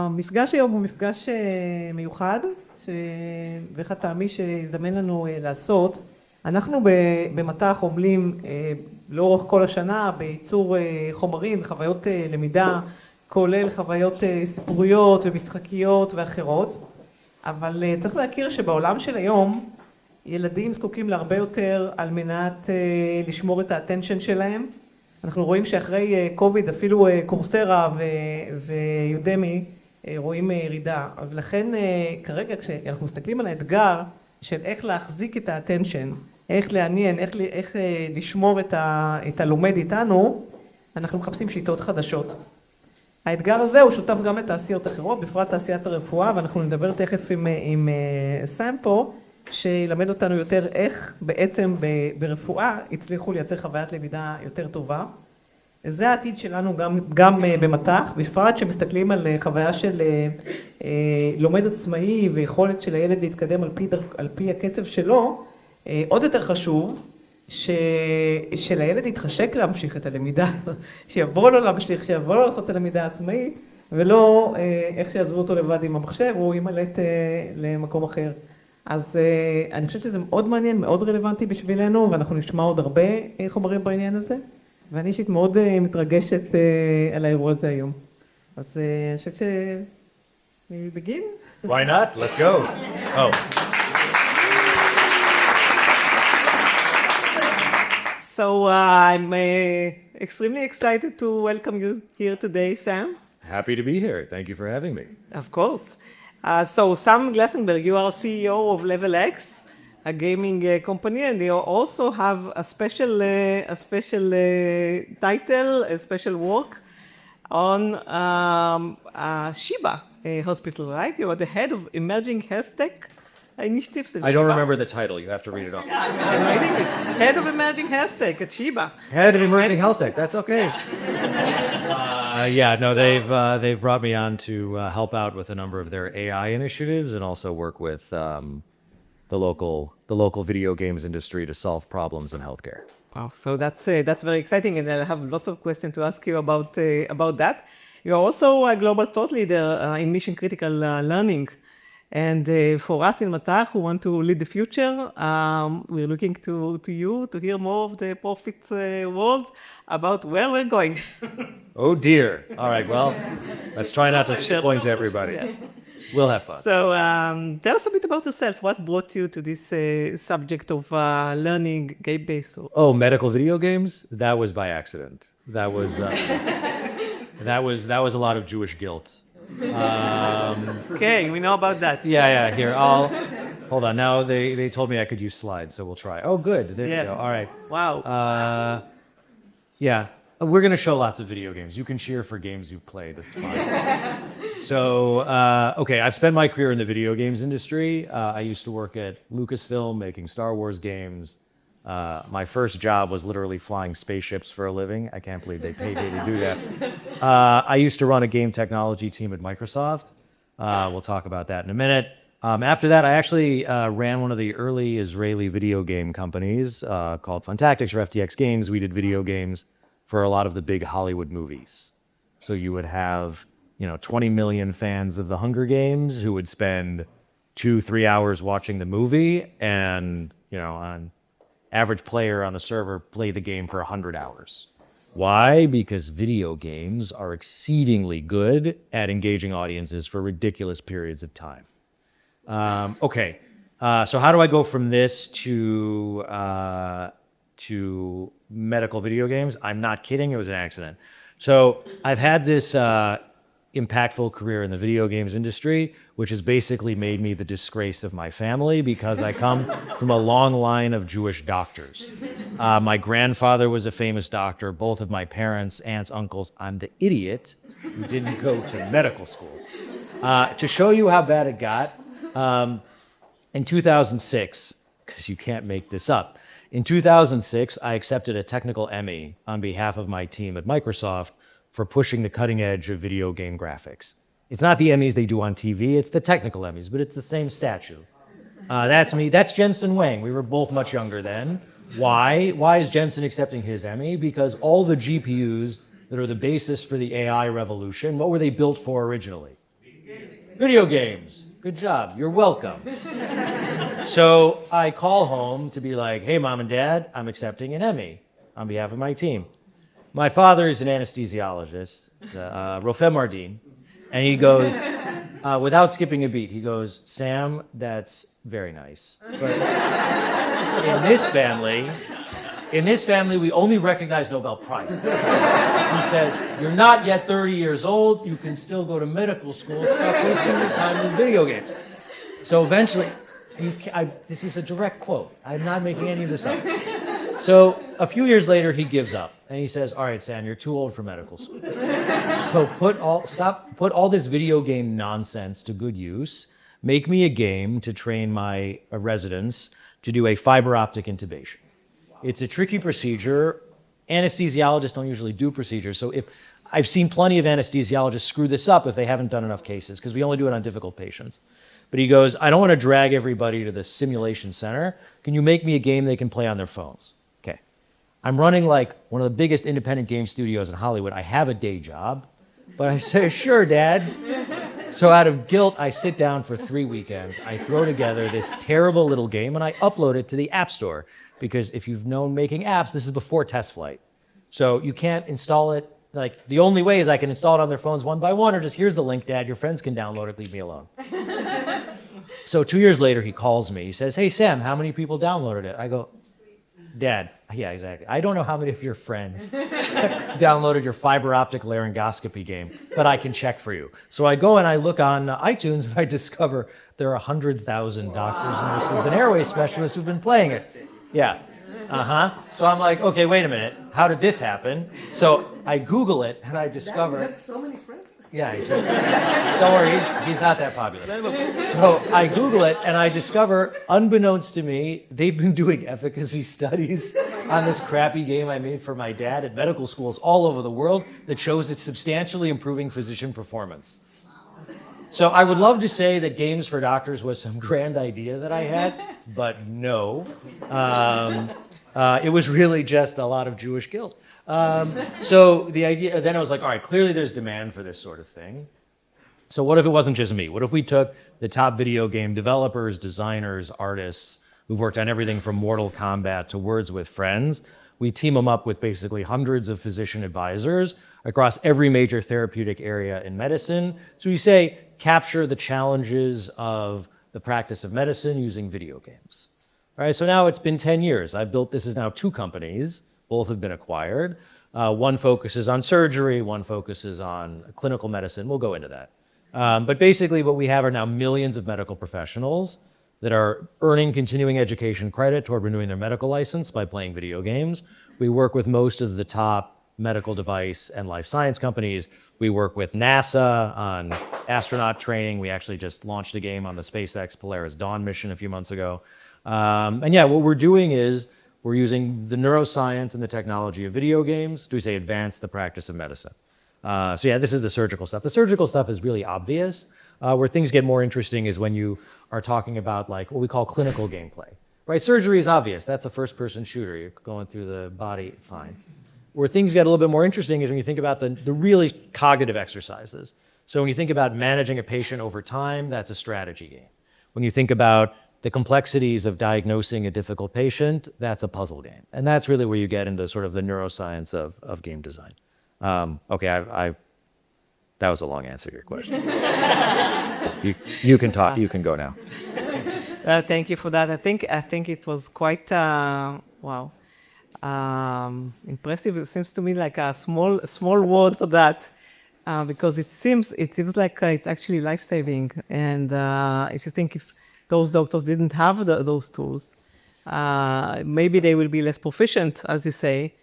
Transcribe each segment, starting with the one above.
המפגש היום הוא מפגש מיוחד, ואיך הטעמי שהזדמן לנו לעשות. אנחנו במט"ח עומלים לאורך כל השנה בייצור חומרים וחוויות למידה, כולל חוויות סיפוריות ומשחקיות ואחרות. אבל צריך להכיר שבעולם של היום, ילדים זקוקים להרבה יותר על מנת לשמור את האטנשן שלהם. אנחנו רואים שאחרי קוביד אפילו קורסרה ויודמי רואים ירידה. ולכן כרגע כשאנחנו מסתכלים על האתגר של איך להחזיק את האטנשן, איך לעניין, איך לשמור את הלומד איתנו, אנחנו מחפשים שיטות חדשות. האתגר הזה הוא שותף גם לתעשיות אחרות, בפרט תעשיית הרפואה, ואנחנו נדבר תכף עם סם פה, שילמד אותנו יותר איך בעצם ברפואה הצליחו לייצר חוויית למידה יותר טובה. זה העתיד שלנו גם במט"ח, בפרט שמסתכלים על חוויה של לומד עצמאי ויכולת של הילד להתקדם על פי הקצב שלו. עוד יותר חשוב שלילד יתחשק להמשיך את הלמידה, שיבוא לו להמשיך, שיבוא לו לעשות את הלמידה העצמאית, ולא איך שיעזבו אותו לבד עם המחשב, הוא ימלט למקום אחר. אז אני חושבת שזה מאוד מעניין, מאוד רלוונטי בשבילנו, ואנחנו נשמע עוד הרבה חומרים בעניין הזה, ואני אישית מאוד מתרגשת על האירוע הזה היום. אז אני חושבת begin? Why not? Let's go. Oh. So I'm extremely excited to welcome you here today, Sam. Happy to be here. Thank you for having me. Of course. So Sam Glessenberg, you are CEO of Level X, a gaming company, and you also have a special title, a special work on Shiba Hospital, right? You are the head of emerging health tech initiatives at I don't Shiba. remember the title. You have to read it off. I'm writing it. Head of emerging health tech at Shiba. Head of Emerging Health Tech. That's okay. They've brought me on to help out with a number of their AI initiatives and also work with the local video games industry to solve problems in healthcare. Wow, so that's very exciting, and I have lots of questions to ask you about that. You are also a global thought leader in mission critical learning. And for us in Matach who want to lead the future, we're looking to you to hear more of the profits world about where we're going. Oh dear. All right, well, let's try not to disappoint everybody. Yeah. We'll have fun. So tell us a bit about yourself. What brought you to this subject of learning game-based? Oh, medical video games? That was by accident. That was a lot of Jewish guilt. Okay, we know about that. Yeah, here, hold on. Now they told me I could use slides, so we'll try. Oh, good. There you go. All right. Wow. Yeah, we're going to show lots of video games. You can cheer for games you've played. It's fine. So, okay, I've spent my career in the video games industry. I used to work at Lucasfilm making Star Wars games. My first job was literally flying spaceships for a living. I can't believe they paid me to do that. I used to run a game technology team at Microsoft. We'll talk about that in a minute. After that, I actually ran one of the early Israeli video game companies called Fun Tactics or FTX Games. We did video games for a lot of the big Hollywood movies. So you would have, 20 million fans of the Hunger Games who would spend 2-3 hours watching the movie and, on average player on the server play the game for 100 hours. Why? Because video games are exceedingly good at engaging audiences for ridiculous periods of time. Okay, so how do I go from this to medical video games? I'm not kidding, it was an accident. So I've had this impactful career in the video games industry, which has basically made me the disgrace of my family because I come from a long line of Jewish doctors. My grandfather was a famous doctor, both of my parents, aunts, uncles. I'm the idiot who didn't go to medical school. To show you how bad it got, in 2006, because you can't make this up, in 2006, I accepted a technical Emmy on behalf of my team at Microsoft for pushing the cutting edge of video game graphics. It's not the Emmys they do on TV, it's the technical Emmys, but it's the same statue. That's me, that's Jensen Wang. We were both much younger then. Why? Why is Jensen accepting his Emmy? Because all the GPUs that are the basis for the AI revolution, what were they built for originally? Video games. Good job. You're welcome. So I call home to be like, hey, Mom and Dad, I'm accepting an Emmy on behalf of my team. My father is an anesthesiologist, Rofem Mardin, and he goes, without skipping a beat, he goes, Sam, that's very nice. But in this family, we only recognize Nobel Prizes. He says, you're not yet 30 years old, you can still go to medical school, stop wasting your time with video games. So eventually, this is a direct quote, I'm not making any of this up. So a few years later, he gives up, and he says, all right, Sam, you're too old for medical school. So put all this video game nonsense to good use, make me a game to train my residents to do a fiber optic intubation. It's a tricky procedure. Anesthesiologists don't usually do procedures. So I've seen plenty of anesthesiologists screw this up if they haven't done enough cases, because we only do it on difficult patients. But he goes, I don't want to drag everybody to the simulation center. Can you make me a game they can play on their phones? Okay. I'm running like one of the biggest independent game studios in Hollywood. I have a day job. But I say, sure, Dad. So out of guilt, I sit down for 3 weekends. I throw together this terrible little game, and I upload it to the App Store. Because if you've known making apps, this is before test flight. So you can't install it. Like, the only way is I can install it on their phones one by one, or just, here's the link, Dad, your friends can download it, leave me alone. So 2 years later, he calls me. He says, hey, Sam, how many people downloaded it? I go, Dad, yeah, exactly. I don't know how many of your friends downloaded your fiber optic laryngoscopy game, but I can check for you. So I go and I look on iTunes, and I discover there are 100,000 doctors, nurses, and airway specialists who've been playing it. Yeah. So I'm like, okay, wait a minute. How did this happen? So I Google it, and I discover... You have so many friends? Yeah, don't worry, he's not that popular. So I Google it, and I discover, unbeknownst to me, they've been doing efficacy studies on this crappy game I made for my dad at medical schools all over the world that shows it's substantially improving physician performance. So I would love to say that games for doctors was some grand idea that I had, but no. It was really just a lot of Jewish guilt. So the idea, then I was like, all right, clearly there's demand for this sort of thing. So what if it wasn't just me? What if we took the top video game developers, designers, artists who've worked on everything from Mortal Kombat to Words with Friends? We team them up with basically hundreds of physician advisors across every major therapeutic area in medicine. So we say, capture the challenges of the practice of medicine using video games. All right, so now it's been 10 years. I've built, this is now 2 companies. Both have been acquired. One focuses on surgery, one focuses on clinical medicine. We'll go into that. But basically what we have are now millions of medical professionals that are earning continuing education credit toward renewing their medical license by playing video games. We work with most of the top medical device and life science companies. We work with NASA on astronaut training. We actually just launched a game on the SpaceX Polaris Dawn mission a few months ago. And yeah, what we're doing is we're using the neuroscience and the technology of video games to, say, advance the practice of medicine. So yeah, this is the surgical stuff. The surgical stuff is really obvious. Where things get more interesting is when you are talking about like what we call clinical gameplay. Right? Surgery is obvious. That's a first-person shooter. You're going through the body, fine. Where things get a little bit more interesting is when you think about the really cognitive exercises. So when you think about managing a patient over time, that's a strategy game. When you think about the complexities of diagnosing a difficult patient, that's a puzzle game. And that's really where you get into sort of the neuroscience of game design. Okay, that was a long answer to your question. You can talk, you can go now. Thank you for that. I think it was quite, wow. Impressive. It seems to me like a small word for that, because it seems like it's actually life-saving. And if you think if those doctors didn't have those tools, maybe they will be less proficient, as you say.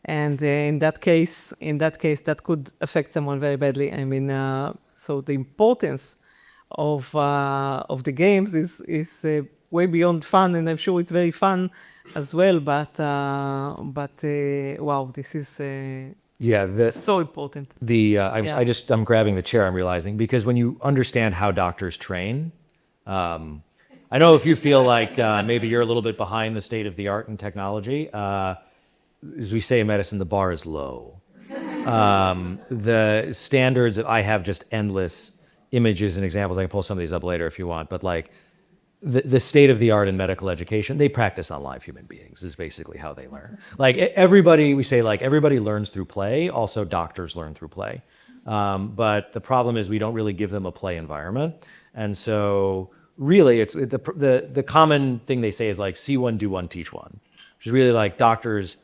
And in that case, that could affect someone very badly. I mean, so the importance of the games is way beyond fun, and I'm sure it's very fun as well. But wow, this is so important. I'm grabbing the chair. I'm realizing because when you understand how doctors train. I know if you feel like maybe you're a little bit behind the state of the art and technology. As we say in medicine, the bar is low. The standards, I have just endless images and examples. I can pull some of these up later if you want, but like the state of the art in medical education, they practice on live human beings is basically how they learn. Like everybody, we say like everybody learns through play. Also doctors learn through play. But the problem is we don't really give them a play environment. And so really it's the common thing they say is like see one, do one, teach one, which is really like doctors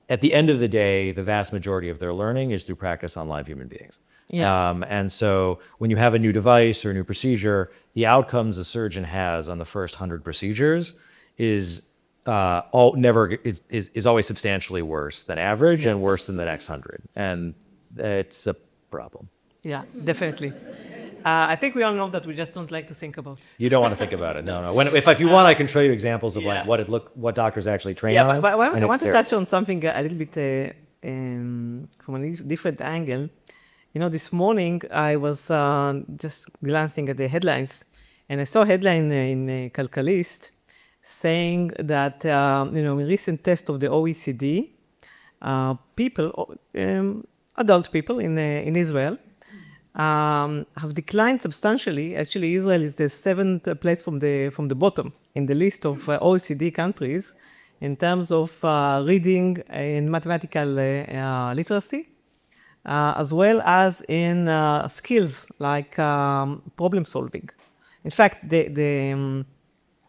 at the end of the day, the vast majority of their learning is through practice on live human beings. Yeah. And so when you have a new device or a new procedure, the outcomes a surgeon has on the first 100 procedures is always substantially worse than average and worse than the next 100. And it's a problem. Yeah, definitely. I think we all know that we just don't like to think about it. You don't want to think about it. No. If you want, I can show you examples of like Yeah. what doctors actually train Yeah, on. but I and want it's to touch on something a little bit from a different angle. You know, this morning I was just glancing at the headlines, and I saw a headline in Kalkalist saying that, in a recent test of the OECD, people, adult people in Israel, have declined substantially. Actually, Israel is the 7th place from the bottom in the list of OECD countries in terms of reading and mathematical literacy, as well as in skills like problem solving. In fact, the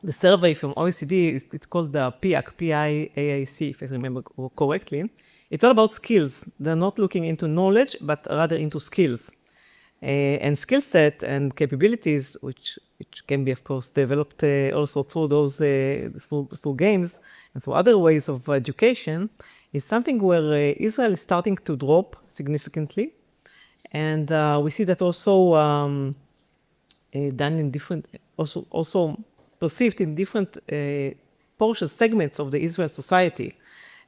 survey from OECD, it's called the PIAC, P-I-A-A-C, if I remember correctly. It's all about skills. They're not looking into knowledge, but rather into skills. And skill set and capabilities, which can be, of course, developed also through those through games and through other ways of education, is something where Israel is starting to drop significantly, and we see that also done in different, also perceived in different portions, segments of the Israel society,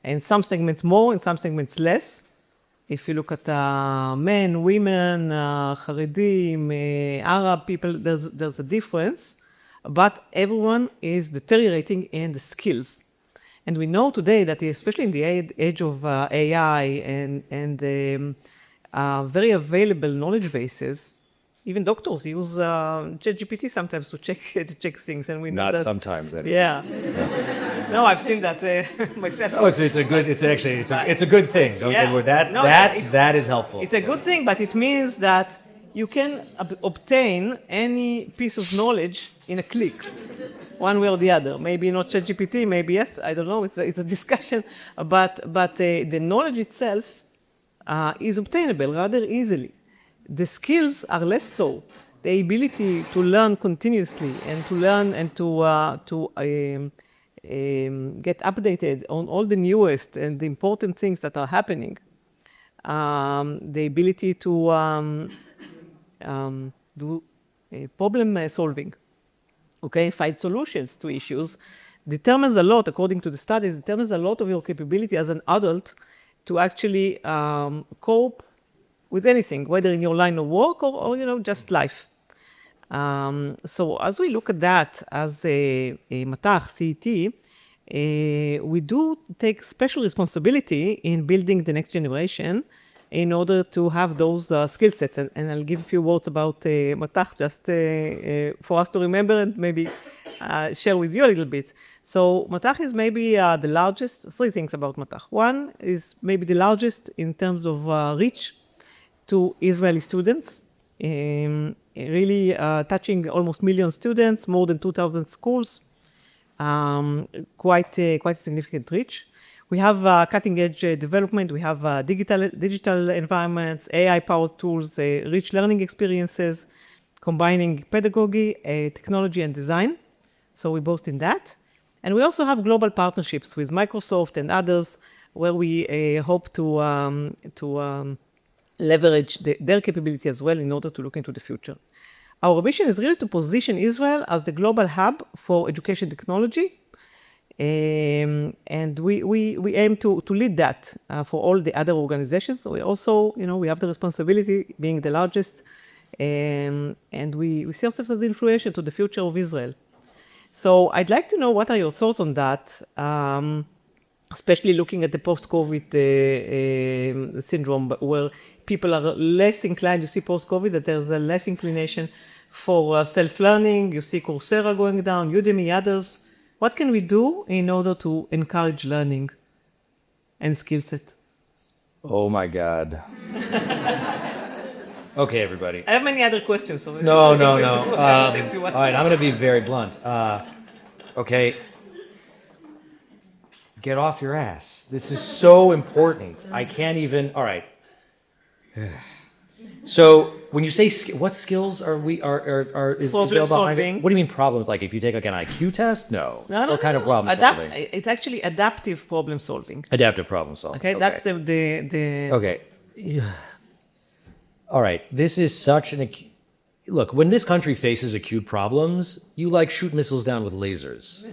and some segments more, and some segments less. If you look at men, women, Haredim, Arab people, there's a difference, but everyone is deteriorating in the skills. And we know today that especially in the age of AI and very available knowledge bases, even doctors use ChatGPT sometimes to check things, and we know Not that. sometimes. Anyway. Yeah. No, I've seen that myself. Oh, it's a good thing. Don't Yeah. No, that is helpful. It's a good thing, but it means that you can obtain any piece of knowledge in a click, one way or the other. Maybe not ChatGPT, maybe yes, I don't know. It's a discussion, but the knowledge itself is obtainable rather easily. The skills are less so. The ability to learn continuously and to learn and to get updated on all the newest and the important things that are happening. The ability to do problem solving, okay, find solutions to issues, determines a lot, according to the studies, determines a lot of your capability as an adult to actually cope with anything, whether in your line of work or just life. So as we look at that as a Matach, CET, we do take special responsibility in building the next generation in order to have those skill sets. And I'll give a few words about Matach just for us to remember and maybe share with you a little bit. So Matach is maybe the largest, three things about Matach. One is maybe the largest in terms of reach to Israeli students, really touching almost million students, more than 2,000 schools, quite a significant reach. We have cutting-edge development. We have digital environments, AI-powered tools, rich learning experiences, combining pedagogy, technology, and design. So we boast in that. And we also have global partnerships with Microsoft and others, where we hope to leverage their capability as well in order to look into the future. Our mission is really to position Israel as the global hub for education technology. And we aim to lead that for all the other organizations. So we also, we have the responsibility being the largest, and we see ourselves as influential to the future of Israel. So I'd like to know what are your thoughts on that. especially looking at the post-COVID syndrome, where people are less inclined, you see post-COVID, that there's a less inclination for self-learning. You see Coursera going down, Udemy, others. What can we do in order to encourage learning and skill set? Oh my God. Okay, everybody. I have many other questions. So No. All All right, I'm going to be very blunt. Okay. Get off your ass. This is so important. I can't even. All right. So when you say what skills are is Problem available behind it? solving. What do you mean problems? Like if you take like an IQ test? No. No. What kind of problem solving? It's actually adaptive problem solving. Adaptive problem solving. Okay, that's the Okay. Yeah. All right. This is such an look. When this country faces acute problems, you like shoot missiles down with lasers.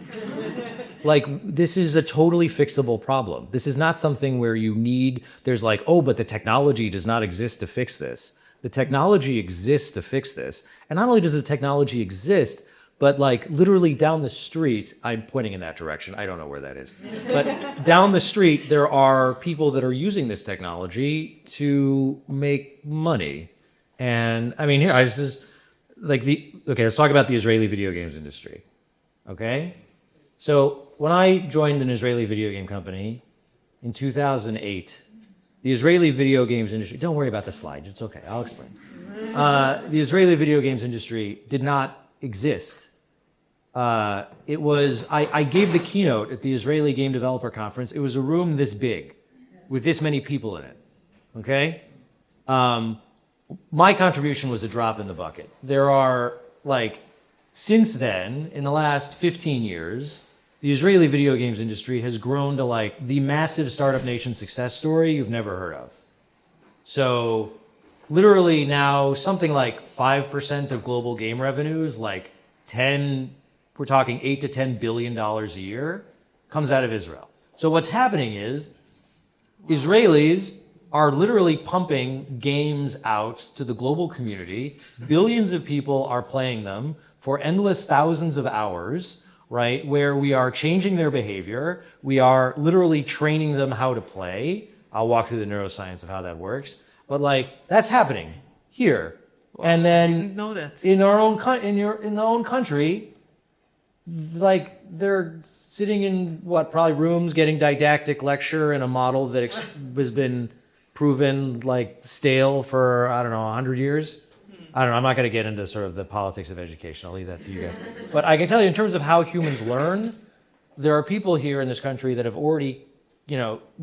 Like this is a totally fixable problem. This is not something where you need. There's like, oh, but the technology does not exist to fix this. The technology exists to fix this, and not only does the technology exist, but like literally down the street, I'm pointing in that direction. I don't know where that is, but down the street there are people that are using this technology to make money. And I mean, here, this is like okay, let's talk about the Israeli video games industry. Okay? So when I joined an Israeli video game company in 2008, the Israeli video games industry, don't worry about the slide, it's okay, I'll explain. The Israeli video games industry did not exist. I gave the keynote at the Israeli Game Developer Conference. It was a room this big with this many people in it, okay? My contribution was a drop in the bucket. There are, like, since then, in the last 15 years, the Israeli video games industry has grown to, like, the massive startup nation success story you've never heard of. So, literally now, something like 5% of global game revenues, like we're talking $8 to $10 billion a year, comes out of Israel. So what's happening is Israelis are literally pumping games out to the global community. Billions of people are playing them for endless thousands of hours, right? Where we are changing their behavior. We are literally training them how to play. I'll walk through the neuroscience of how that works. But like, that's happening here. Wow, and then I didn't know that. in our own country, like they're sitting in probably rooms getting didactic lecture in a model that has been proven like stale for, I don't know, 100 years. I don't know, I'm not going to get into sort of the politics of education. I'll leave that to you guys. But I can tell you in terms of how humans learn, there are people here in this country that have already,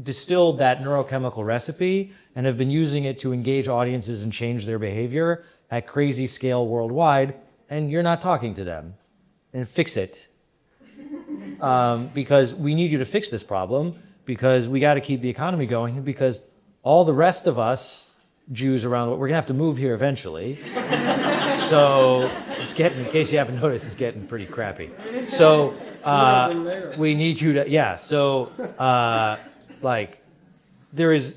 distilled that neurochemical recipe and have been using it to engage audiences and change their behavior at crazy scale worldwide, and you're not talking to them. And fix it. Because we need you to fix this problem, because we got to keep the economy going, because all the rest of us, Jews around, we're going to have to move here eventually. So, in case you haven't noticed, it's getting pretty crappy. So, we need you to, so, like, there is,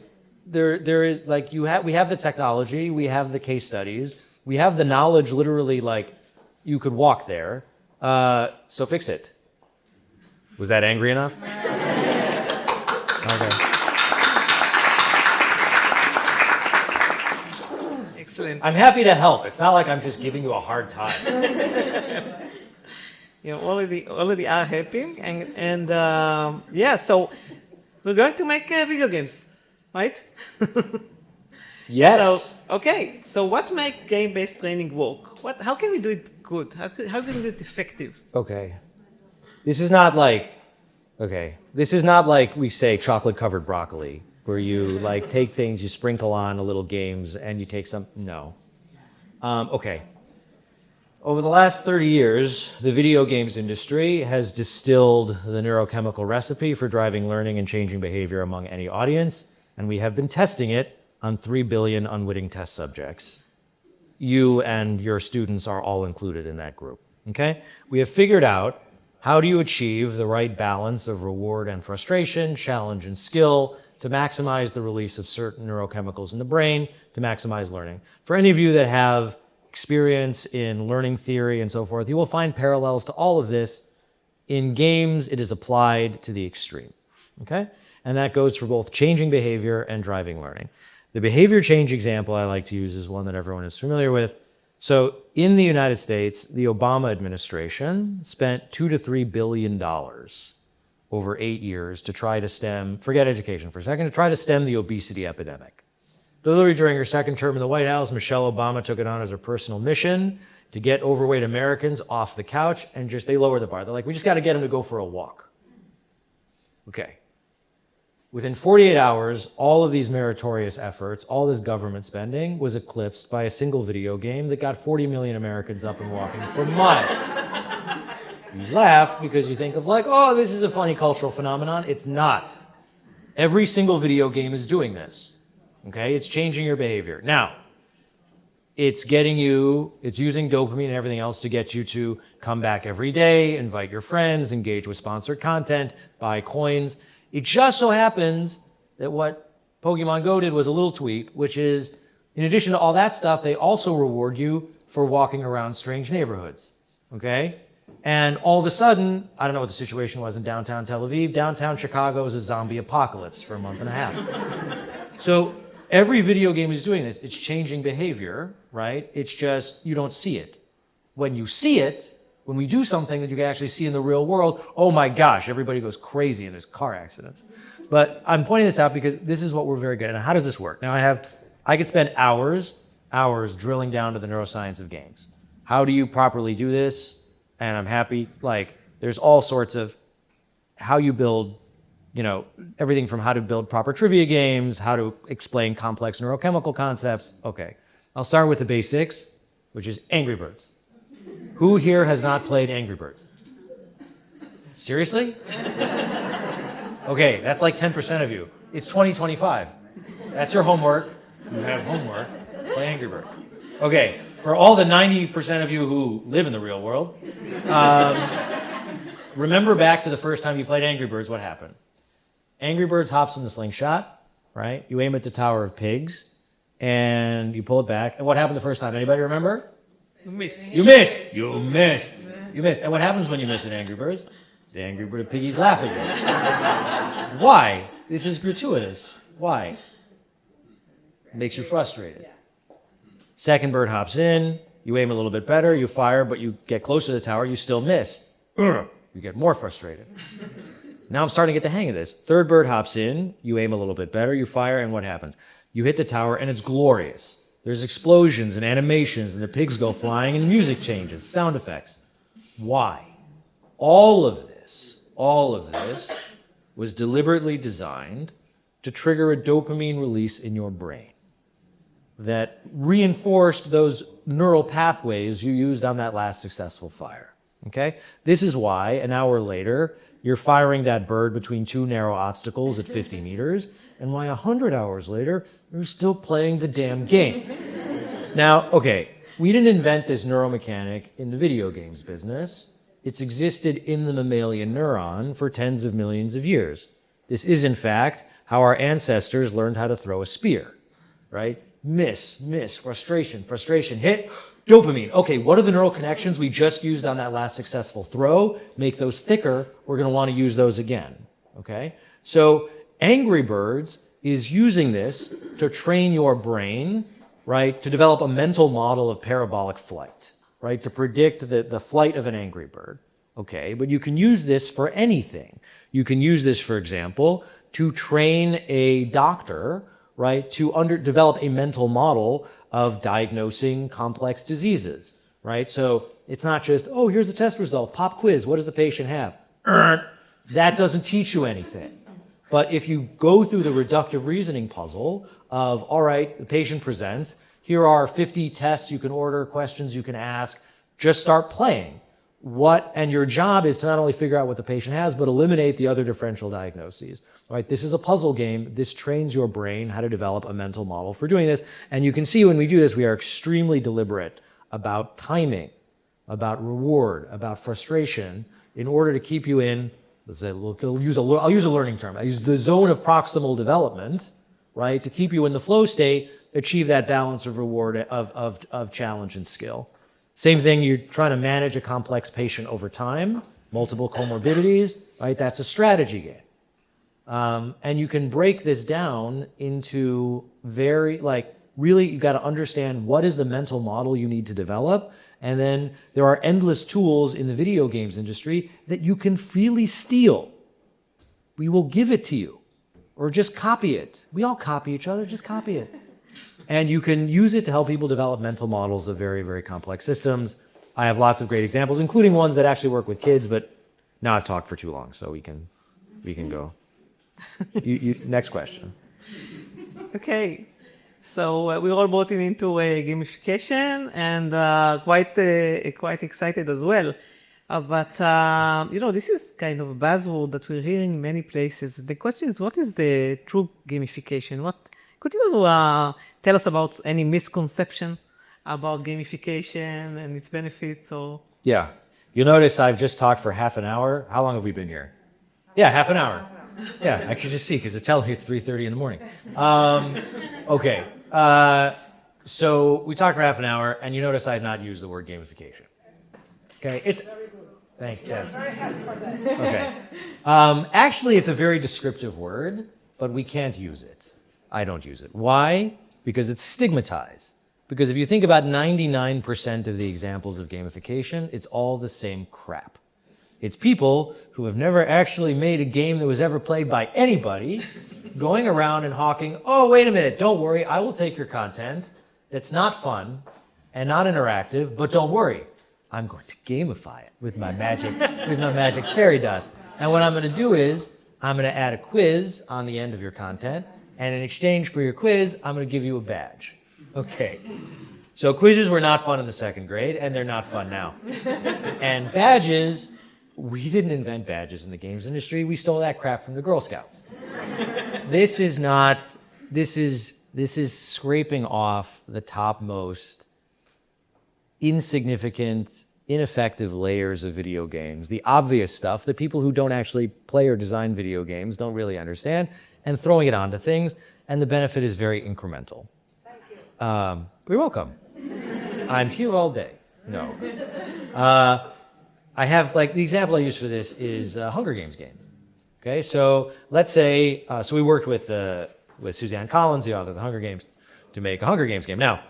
like, we have the technology, we have the case studies, we have the knowledge, literally, like, you could walk there. So fix it. Was that angry enough? Okay. Excellent. I'm happy to help. It's not like I'm just giving you a hard time. You already are helping, and so we're going to make video games, right? Yes. So what makes game-based training work? How can we do it good? How can we do it effective? Okay. This is not like we say chocolate-covered broccoli, where you like take things, you sprinkle on a little games, and you take some. No. Okay. Over the last 30 years, the video games industry has distilled the neurochemical recipe for driving learning and changing behavior among any audience, and we have been testing it on 3 billion unwitting test subjects. You and your students are all included in that group, okay? We have figured out how do you achieve the right balance of reward and frustration, challenge and skill, to maximize the release of certain neurochemicals in the brain, to maximize learning. For any of you that have experience in learning theory and so forth, you will find parallels to all of this. In games, it is applied to the extreme. okay? And that goes for both changing behavior and driving learning. The behavior change example I like to use is one that everyone is familiar with. So in the United States, the Obama administration spent $2 to $3 billion over 8 years to try to stem, forget education for a second, to try to stem the obesity epidemic. Literally during her second term in the White House, Michelle Obama took it on as her personal mission to get overweight Americans off the couch and they lowered the bar. They're like, we just got to get them to go for a walk. Okay. Within 48 hours, all of these meritorious efforts, all this government spending was eclipsed by a single video game that got 40 million Americans up and walking for miles. You laugh because you think of like, oh, this is a funny cultural phenomenon. It's not. Every single video game is doing this. Okay, it's changing your behavior. Now, it's using dopamine and everything else to get you to come back every day, invite your friends, engage with sponsored content, buy coins. It just so happens that what Pokemon Go did was a little tweak, which is, in addition to all that stuff, they also reward you for walking around strange neighborhoods, okay? And all of a sudden, I don't know what the situation was in downtown Tel Aviv, downtown Chicago is a zombie apocalypse for a month and a half. So every video game is doing this. It's changing behavior, right? It's just, you don't see it. When you see it, when we do something that you can actually see in the real world, oh my gosh, everybody goes crazy and there's car accidents. But I'm pointing this out because this is what we're very good at. Now, how does this work? Now, I could spend hours drilling down to the neuroscience of games. How do you properly do this? And I'm happy, like, there's all sorts of how you build, everything from how to build proper trivia games, how to explain complex neurochemical concepts. Okay, I'll start with the basics, which is Angry Birds. Who here has not played Angry Birds? Seriously? Okay, that's like 10% of you. It's 2025. That's your homework. You have homework. Play Angry Birds. Okay, for all the 90% of you who live in the real world, remember back to the first time you played Angry Birds, what happened? Angry Birds hops in the slingshot, right? You aim at the Tower of Pigs, and you pull it back. And what happened the first time? Anybody remember? You missed. You missed. You missed. You missed. And what happens when you miss an Angry Birds? The Angry Bird piggies laugh at you. Why? This is gratuitous. Why? It makes you frustrated. Second bird hops in. You aim a little bit better. You fire, but you get close to the tower. You still miss. You get more frustrated. Now I'm starting to get the hang of this. Third bird hops in. You aim a little bit better. You fire, and what happens? You hit the tower, and it's glorious. There's explosions and animations, and the pigs go flying, and music changes, sound effects. Why? All of this was deliberately designed to trigger a dopamine release in your brain that reinforced those neural pathways you used on that last successful fire. Okay? This is why an hour later, you're firing that bird between two narrow obstacles at 50 meters, and why 100 hours later, you're still playing the damn game. Now, okay, we didn't invent this neuromechanic in the video games business. It's existed in the mammalian neuron for tens of millions of years. This is, in fact, how our ancestors learned how to throw a spear, right? Miss, frustration, hit, dopamine. Okay, what are the neural connections we just used on that last successful throw? Make those thicker. We're going to want to use those again, okay? So Angry Birds is using this to train your brain, right, to develop a mental model of parabolic flight, right, to predict the flight of an angry bird. Okay, but you can use this for anything. You can use this, for example, to train a doctor, right, to develop a mental model of diagnosing complex diseases, right? So it's not just, oh, here's the test result, pop quiz, what does the patient have? That doesn't teach you anything. But if you go through the reductive reasoning puzzle of, all right, the patient presents, here are 50 tests you can order, questions you can ask, just start playing. And your job is to not only figure out what the patient has, but eliminate the other differential diagnoses, right? This is a puzzle game. This trains your brain how to develop a mental model for doing this. And you can see when we do this, we are extremely deliberate about timing, about reward, about frustration, in order to keep you in, I'll use a learning term. I use the zone of proximal development, right? To keep you in the flow state, achieve that balance of reward, of challenge and skill. Same thing, you're trying to manage a complex patient over time, multiple comorbidities, right? That's a strategy game. And you can break this down into very, like, really, you got to understand what is the mental model you need to develop. And then there are endless tools in the video games industry that you can freely steal. We will give it to you, or just copy it. We all copy each other, just copy it. And you can use it to help people develop mental models of very, very complex systems. I have lots of great examples, including ones that actually work with kids, but now I've talked for too long, so we can go. Next question. Okay, so we're all brought into gamification and quite excited as well. But this is kind of a buzzword that we're hearing in many places. The question is, what is the true gamification? Could you tell us about any misconception about gamification and its benefits? Or Yeah, you'll notice I've just talked for half an hour. How long have we been here? Yeah, half an hour. Yeah, I can just see because it's telling me it's 3:30 in the morning. Okay, so we talked for half an hour, and you notice I have not used the word gamification. Okay, thank you. Yes. Okay. Actually, it's a very descriptive word, but we can't use it. I don't use it. Why? Because it's stigmatized. Because if you think about 99% of the examples of gamification, it's all the same crap. It's people who have never actually made a game that was ever played by anybody going around and hawking, oh, wait a minute, don't worry, I will take your content that's not fun and not interactive, but don't worry, I'm going to gamify it with my magic fairy dust. And what I'm going to do is I'm going to add a quiz on the end of your content, and in exchange for your quiz, I'm going to give you a badge. Okay. So quizzes were not fun in the second grade, and they're not fun now. And badges, we didn't invent badges in the games industry. We stole that crap from the Girl Scouts. This is scraping off the topmost insignificant, ineffective layers of video games, the obvious stuff that people who don't actually play or design video games don't really understand, and throwing it onto things, and the benefit is very incremental. Thank you. You're welcome. I'm here all day. No. I have, like, the example I use for this is a Hunger Games game. Okay, so let's say, so we worked with Suzanne Collins, the author of the Hunger Games, to make a Hunger Games game. Now,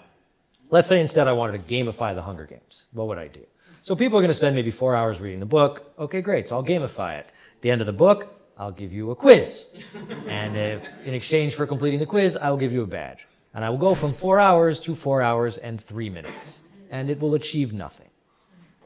let's say instead I wanted to gamify the Hunger Games. What would I do? So people are going to spend maybe 4 hours reading the book. Okay, great, so I'll gamify it. At the end of the book, I'll give you a quiz. And in exchange for completing the quiz, I will give you a badge. And I will go from 4 hours to 4 hours and 3 minutes. And it will achieve nothing.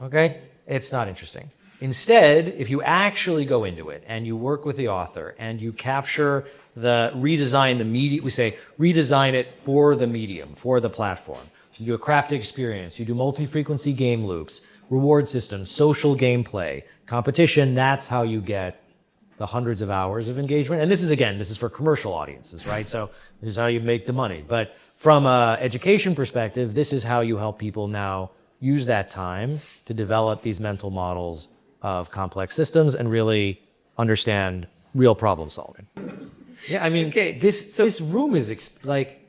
Okay? It's not interesting. Instead, if you actually go into it and you work with the author and you redesign the media, we say redesign it for the medium, for the platform. You do a crafted experience, you do multi-frequency game loops, reward systems, social gameplay, competition, that's how you get the hundreds of hours of engagement. And this is for commercial audiences, right? So this is how you make the money. But from an education perspective, this is how you help people now use that time to develop these mental models of complex systems and really understand real problem solving. Yeah, I mean, okay, this room is like,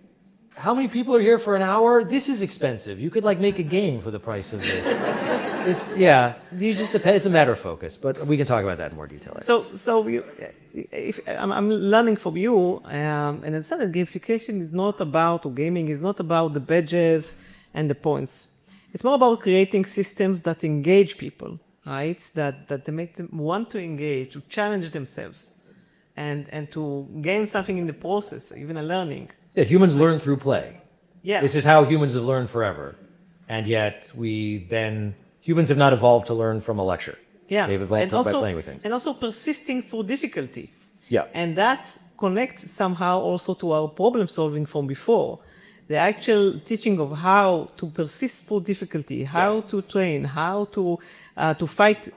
how many people are here for an hour? This is expensive. You could like make a game for the price of this. You just depend. It's a matter of focus, but we can talk about that in more detail. I'm learning from you, and it's not that gamification is not about, or gaming is not about the badges and the points. It's more about creating systems that engage people, right? That they make them want to engage, to challenge themselves, and to gain something in the process, even a learning. Yeah, humans learn through play. Yeah. This is how humans have learned forever. And yet humans have not evolved to learn from a lecture. Yeah. They've evolved by playing with things. And also persisting through difficulty. Yeah. And that connects somehow also to our problem solving from before. The actual teaching of how to persist through difficulty, how to train, how to fight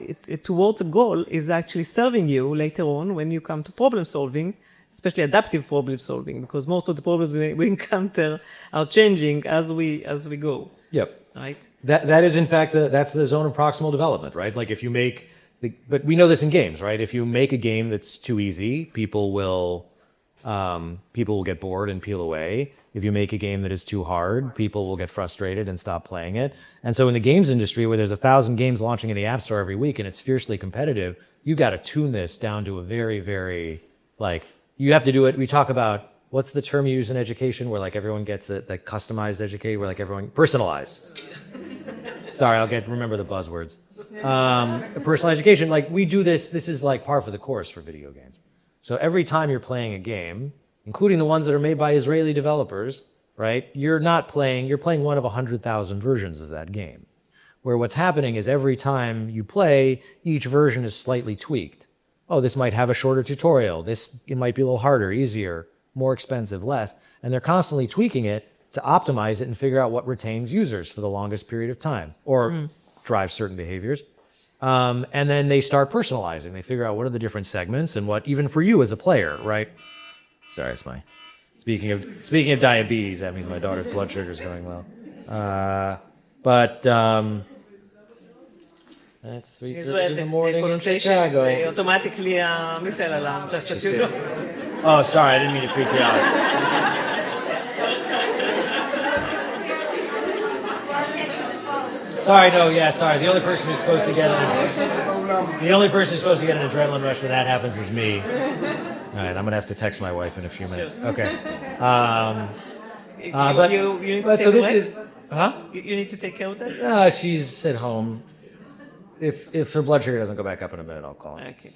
towards a goal is actually serving you later on when you come to problem solving, especially adaptive problem solving, because most of the problems we encounter are changing as we go. Yep. Right? That is in fact that's the zone of proximal development, right? Like if you make but we know this in games, right? If you make a game that's too easy, people will get bored and peel away. If you make a game that is too hard, people will get frustrated and stop playing it. And so in the games industry, where there's 1,000 games launching in the App Store every week and it's fiercely competitive, you got to tune this down to a very, very Like, you have to do it. We talk about, what's the term you use in education where like everyone gets it, like customized educate, where like everyone, personalized. Sorry, remember the buzzwords. Personal education, like we do this is like par for the course for video games. So every time you're playing a game, including the ones that are made by Israeli developers, right? You're playing one of 100,000 versions of that game. Where what's happening is every time you play, each version is slightly tweaked. Oh, this might have a shorter tutorial. It might be a little harder, easier, more expensive, less. And they're constantly tweaking it to optimize it and figure out what retains users for the longest period of time or drives certain behaviors. And then they start personalizing. They figure out what are the different segments and what, even for you as a player, right? Sorry, it's my... Speaking of diabetes, that means my daughter's blood sugar is going low. That's 3:30 in the morning in Chicago. automatically missile alarm. Just that you know. Oh, sorry, I didn't mean to freak you out. Sorry, no, yeah, sorry. The only person who's supposed to get an adrenaline rush when that happens is me. All right, I'm gonna have to text my wife in a few minutes. Okay. You need to take this away? is, huh? You need to take care of that? She's at home. If her blood sugar doesn't go back up in a minute, I'll call her. Okay.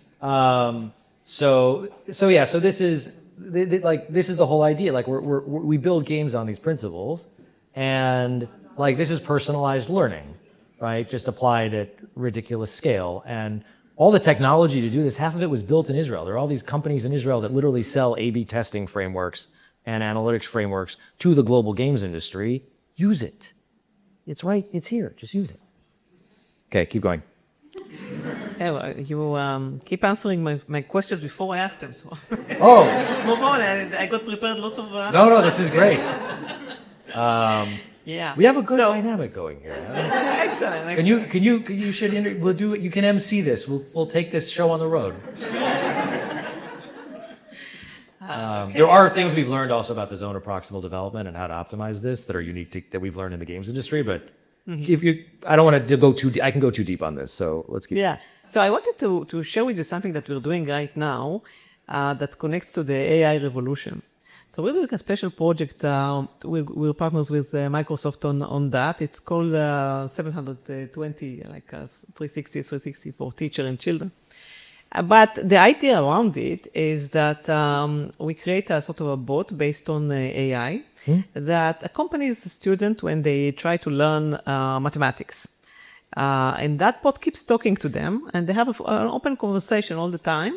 So this is this is the whole idea. Like we build games on these principles, and like this is personalized learning, right? Just applied at ridiculous scale. And all the technology to do this, half of it was built in Israel. There are all these companies in Israel that literally sell A/B testing frameworks and analytics frameworks to the global games industry. Use it. It's right. It's here. Just use it. Okay, keep going. Yeah, well, you keep answering my questions before I ask them. So Oh, move on. I got prepared lots of. no, this is great. Yeah. We have a good dynamic going here. Excellent. You can MC this. We'll take this show on the road. There are things we've learned also about the zone of proximal development and how to optimize this that are unique that we've learned in the games industry. But I don't want to go too deep. I can go too deep on this. So let's keep. Yeah. So I wanted to share with you something that we're doing right now that connects to the AI revolution. So we're doing a special project. We're partners with Microsoft on that. It's called 720, like 360 for teacher and children. But the idea around it is that we create a sort of a bot based on AI that accompanies the student when they try to learn mathematics. And that bot keeps talking to them, and they have an open conversation all the time.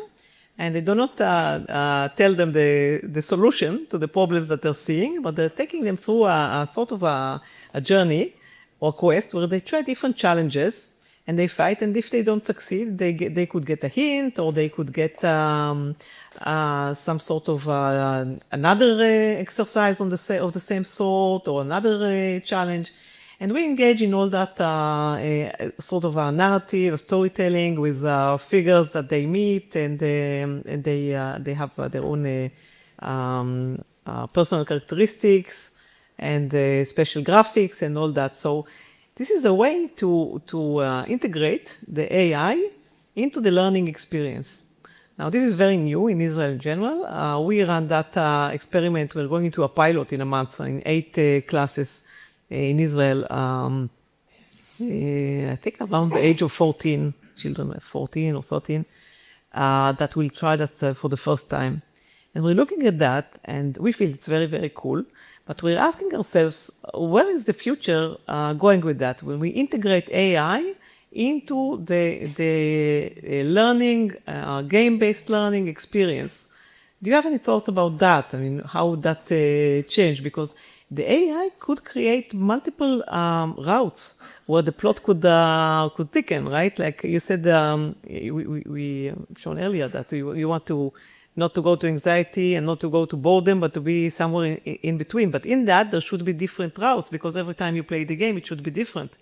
And they do not tell them the solution to the problems that they're seeing, but they're taking them through a sort of a journey or quest where they try different challenges and they fight. And if they don't succeed, they could get a hint, or they could get some sort of another exercise of the same sort, or another challenge. And we engage in all that sort of a narrative, storytelling with figures that they meet, and they have their own personal characteristics and special graphics and all that. So this is a way to integrate the AI into the learning experience. Now, this is very new in Israel in general. We ran that experiment. We're going into a pilot in a month in 8 classes in Israel, I think around the age of 14, children 14 or 13, that will try that for the first time. And we're looking at that, and we feel it's very, very cool. But we're asking ourselves, where is the future going with that? When we integrate AI into the learning, game-based learning experience. Do you have any thoughts about that? I mean, how would that change? Because the AI could create multiple routes where the plot could thicken, right? Like you said, we shown earlier that you want to not to go to anxiety and not to go to boredom, but to be somewhere in between. But in that, there should be different routes, because every time you play the game, it should be different.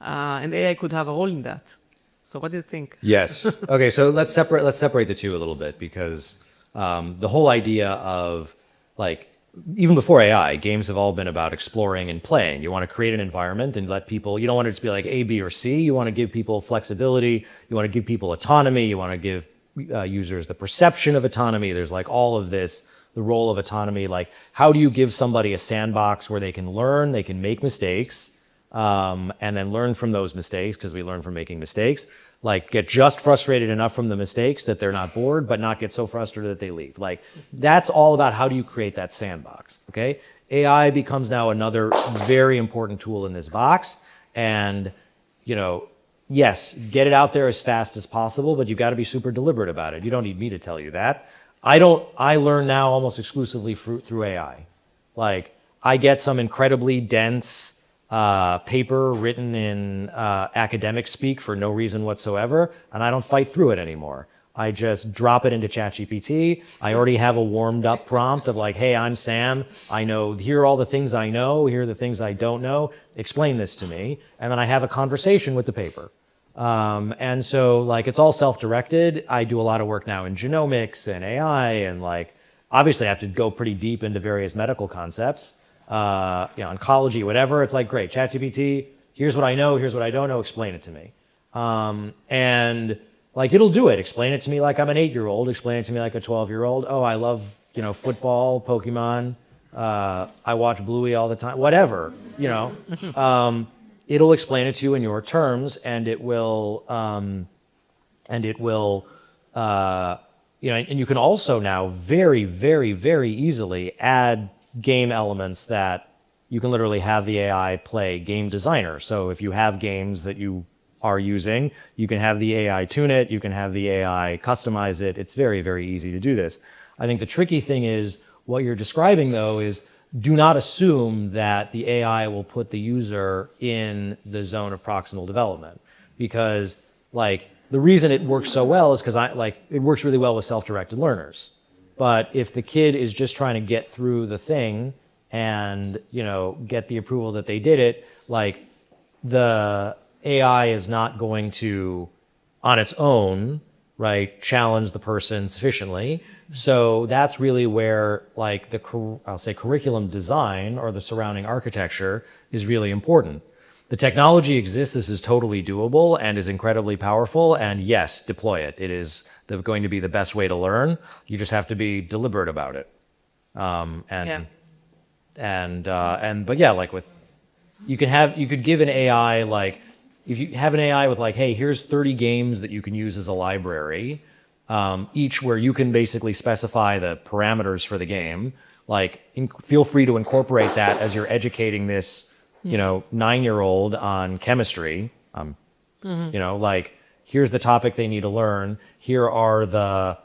And AI could have a role in that. So what do you think? Yes. Okay, so let's separate the two a little bit, because the whole idea of, like, even before AI, games have all been about exploring and playing. You want to create an environment and let people, you don't want it to be like A, B, or C. You want to give people flexibility. You want to give people autonomy. You want to give users, the perception of autonomy. There's like all of this, the role of autonomy. Like, how do you give somebody a sandbox where they can learn, they can make mistakes, and then learn from those mistakes, because we learn from making mistakes. Like, get just frustrated enough from the mistakes that they're not bored, but not get so frustrated that they leave. Like, that's all about how do you create that sandbox, okay? AI becomes now another very important tool in this box. And, you know, yes, get it out there as fast as possible, but you've got to be super deliberate about it. You don't need me to tell you that. I learn now almost exclusively through AI. Like, I get some incredibly dense paper written in academic speak for no reason whatsoever, and I don't fight through it anymore. I just drop it into ChatGPT. I already have a warmed up prompt of like, hey, I'm Sam. I know, here are all the things I know. Here are the things I don't know. Explain this to me. And then I have a conversation with the paper. And so like, it's all self-directed. I do a lot of work now in genomics and AI, and like, obviously I have to go pretty deep into various medical concepts, oncology, whatever. It's like, great, ChatGPT, here's what I know, here's what I don't know, explain it to me. And like, it'll do it. Explain it to me like I'm an 8-year-old. Explain it to me like a 12-year-old. Oh, I love, football, Pokemon. I watch Bluey all the time. Whatever, it'll explain it to you in your terms, and it will, and you can also now very, very, very easily add game elements that you can literally have the AI play game designer. So if you have games that you are using, you can have the AI tune it, you can have the AI customize it. It's very, very easy to do this. I think the tricky thing is, what you're describing though is, do not assume that the AI will put the user in the zone of proximal development, because like the reason it works so well is because it works really well with self-directed learners. But if the kid is just trying to get through the thing and, get the approval that they did it, like the AI is not going to, on its own, right, challenge the person sufficiently. So that's really where like I'll say curriculum design or the surrounding architecture is really important. The technology exists, this is totally doable and is incredibly powerful, and yes, deploy it. It is going to be the best way to learn. You just have to be deliberate about it. But yeah, like you could give an AI, like, if you have an AI with like, hey, here's 30 games that you can use as a library, each where you can basically specify the parameters for the game, like feel free to incorporate that as you're educating this, 9-year-old on chemistry. Like, here's the topic they need to learn. Here are the,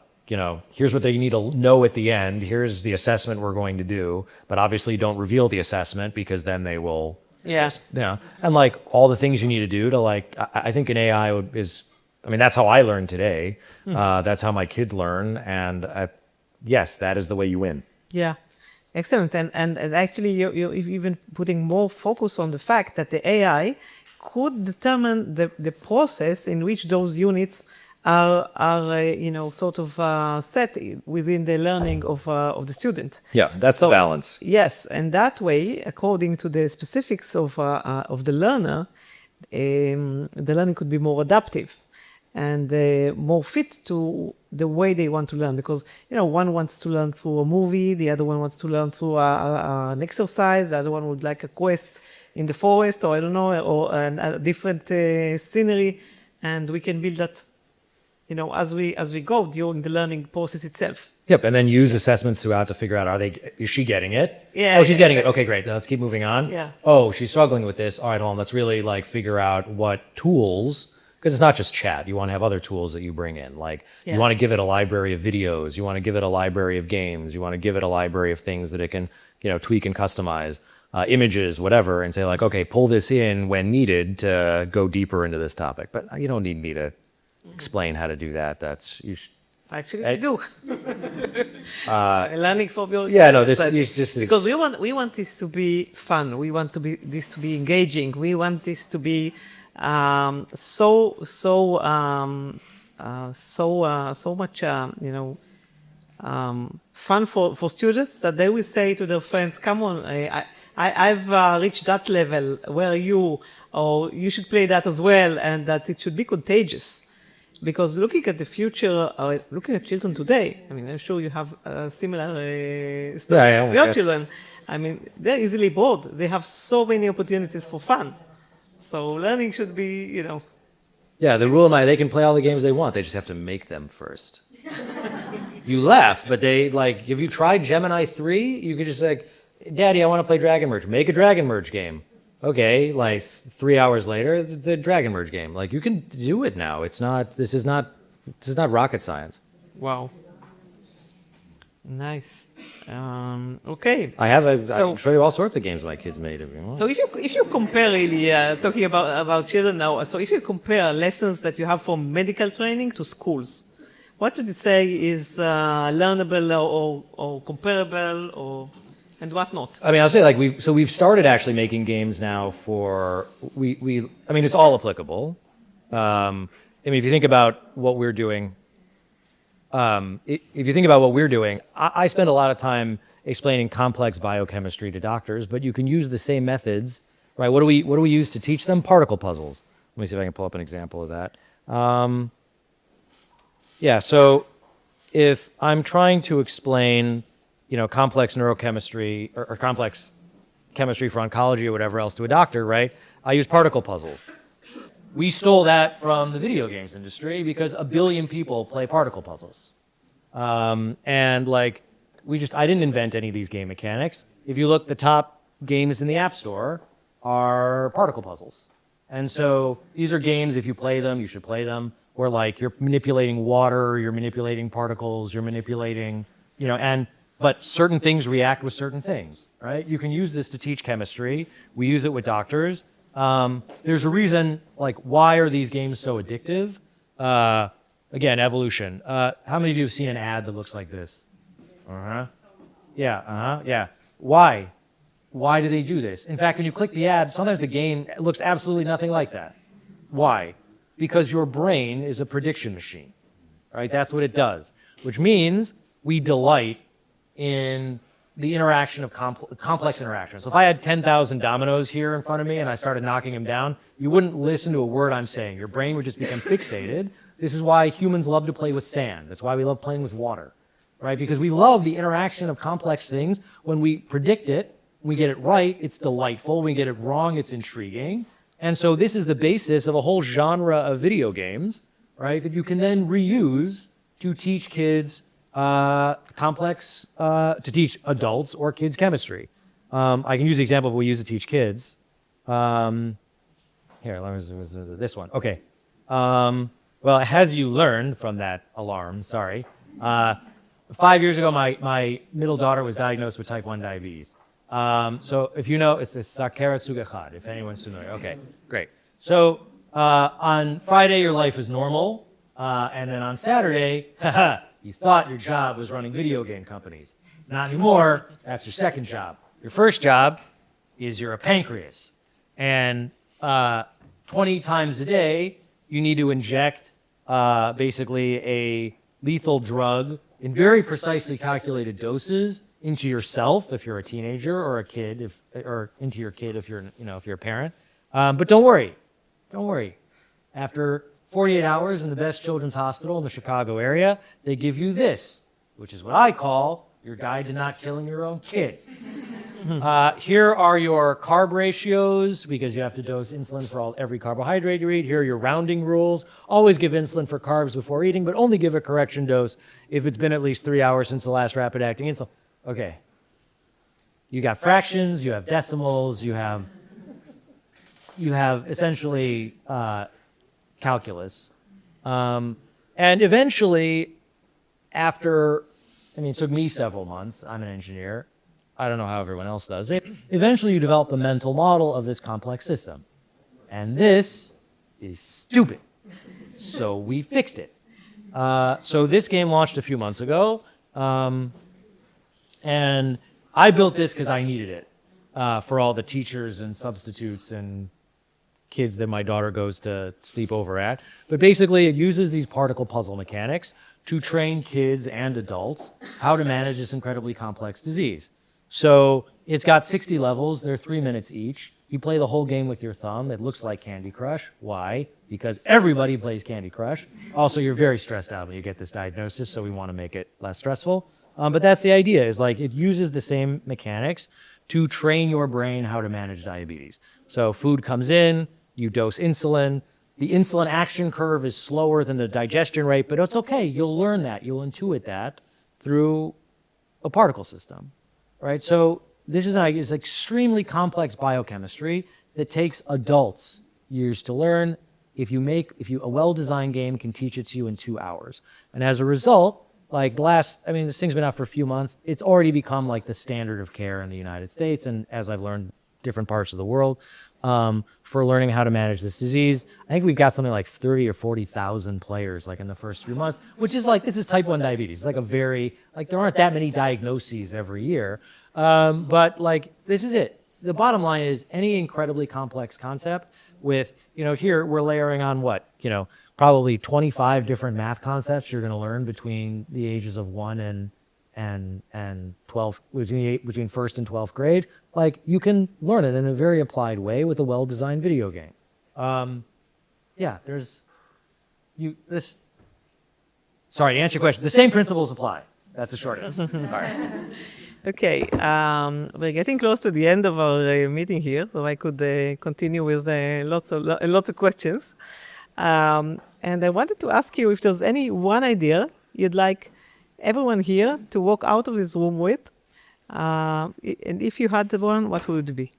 here's what they need to know at the end. Here's the assessment we're going to do. But obviously don't reveal the assessment, because then they will. Yes. Yeah. And like all the things you need to do to like, I think an AI that's how I learn today. That's how my kids learn. And yes, that is the way you win. Yeah. Excellent. And actually, you're even putting more focus on the fact that the AI could determine the process in which those units are sort of set within the learning of the student. Yeah, that's the balance. Yes, and that way, according to the specifics of the learner, the learning could be more adaptive and more fit to the way they want to learn. Because one wants to learn through a movie, the other one wants to learn through an exercise, the other one would like a quest in the forest, or I don't know, or a different scenery, and we can build that, as we go during the learning process itself. Yep, and then use assessments throughout to figure out, is she getting it? Yeah. Oh, she's getting it. Okay, great. Now let's keep moving on. Yeah. Oh, she's struggling with this. All right, hold on. Let's really like figure out what tools, because it's not just chat. You want to have other tools that you bring in. Like you want to give it a library of videos. You want to give it a library of games. You want to give it a library of things that it can, tweak and customize, images, whatever, and say like, okay, pull this in when needed to go deeper into this topic. But you don't need me to explain how to do that. Actually, we do. Learning from your this is just because we want this to be fun. We want this to be engaging. We want this to be so much fun for students that they will say to their friends, "Come on, I've reached that level. Where are you? Or you should play that as well," and that it should be contagious. because looking at the future, looking at children today, I mean, I'm sure you have similar stories Yeah, with your children. I mean, they're easily bored. They have so many opportunities for fun. So learning should be, you know. Yeah, the rule of my, they can play all the games they want. They just have to make them first. You laugh, but they, like, if you tried Gemini 3, you could just like, Daddy, I want to play Dragon Merge. Make a Dragon Merge game. Okay, like 3 hours later, it's a Dragon Merge game. Like, you can do it now. It's not, this is not rocket science. Wow. Nice. Okay. I can show you all sorts of games my kids made if you want. So if you compare really, talking about children now, so if you compare lessons that you have from medical training to schools, what would you say is learnable or comparable and what not? I mean, I'll say like we've started actually making games now for I mean, it's all applicable. I mean, if you think about what we're doing, if you think about what we're doing, I spend a lot of time explaining complex biochemistry to doctors, but you can use the same methods, right? What do we use to teach them? Particle puzzles. Let me see if I can pull up an example of that. Yeah, so if I'm trying to explain, you know, complex neurochemistry or complex chemistry for oncology or whatever else to a doctor, right? I use particle puzzles. We stole that from the video games industry because 1 billion people play particle puzzles. And like, I didn't invent any of these game mechanics. If you look, the top games in the App Store are particle puzzles. And so these are games, if you play them, you should play them, where like you're manipulating water, you're manipulating particles, you're manipulating, you know, but certain things react with certain things, right? You can use this to teach chemistry. We use it with doctors. There's a reason, like, why are these games so addictive? Again, evolution. How many of you have seen an ad that looks like this? Yeah. Why? Why do they do this? In fact, when you click the ad, sometimes the game looks absolutely nothing like that. Why? Because your brain is a prediction machine, right? That's what it does, which means we delight in the interaction of complex interactions. So if I had 10,000 dominoes here in front of me and I started knocking them down, you wouldn't listen to a word I'm saying. Your brain would just become fixated. This is why humans love to play with sand. That's why we love playing with water, right? Because we love the interaction of complex things. When we predict it, we get it right, it's delightful. When we get it wrong, it's intriguing. And so this is the basis of a whole genre of video games, right, that you can then reuse to teach kids to teach adults or kids chemistry. I can use the example of what we use to teach kids. Here, this one. Okay. Well, as you learned from that alarm, sorry, 5 years ago, my middle daughter was diagnosed with type 1 diabetes. So if you know, it's a sakeret sug echad, if anyone's familiar. Okay, great. So on Friday, your life is normal. And then on Saturday, you thought your job was running video game companies. It's not anymore. That's your second job. Your first job is you're a pancreas. And 20 times a day, you need to inject basically a lethal drug in very precisely calculated doses into yourself if you're a teenager or a kid, or into your kid if you're, you know, if you're a parent. But don't worry. After 48 hours in the best children's hospital in the Chicago area, they give you this, which is what I call your guide to not killing your own kid. Here are your carb ratios, because you have to dose insulin for every carbohydrate you eat. Here are your rounding rules. Always give insulin for carbs before eating, but only give a correction dose if it's been at least 3 hours since the last rapid-acting insulin. Okay. You got fractions, you have decimals, you have essentially calculus. And eventually, after, I mean, it took me several months. I'm an engineer. I don't know how everyone else does it. Eventually, you develop the mental model of this complex system. And this is stupid. So we fixed it. So this game launched a few months ago. And I built this because I needed it for all the teachers and substitutes and kids that my daughter goes to sleep over at. But basically, it uses these particle puzzle mechanics to train kids and adults how to manage this incredibly complex disease. So it's got 60 levels. They're 3 minutes each. You play the whole game with your thumb. It looks like Candy Crush. Why? Because everybody plays Candy Crush. Also, you're very stressed out when you get this diagnosis, so we want to make it less stressful. But that's the idea, is like it uses the same mechanics to train your brain how to manage diabetes. So food comes in, you dose insulin. The insulin action curve is slower than the digestion rate, but it's okay. You'll learn that. You'll intuit that through a particle system, right? So this is extremely complex biochemistry that takes adults years to learn. A well-designed game can teach it to you in 2 hours. And as a result, like this thing's been out for a few months. It's already become like the standard of care in the United States. And as I've learned different parts of the world, for learning how to manage this disease. I think we've got something like 30 or 40,000 players like in the first few months, which is like, this is type 1 diabetes. It's like there aren't that many diagnoses every year. But like, this is it. The bottom line is any incredibly complex concept with, here we're layering on what, probably 25 different math concepts you're going to learn between the ages of 1 and 12, between first and 12th grade. Like, you can learn it in a very applied way with a well-designed video game. Sorry, to answer your question, the same principles apply. That's the short answer. All right. Okay, we're getting close to the end of our meeting here, so I could continue with lots of questions. And I wanted to ask you if there's any one idea you'd like everyone here to walk out of this room with, and if you had one, what would it be?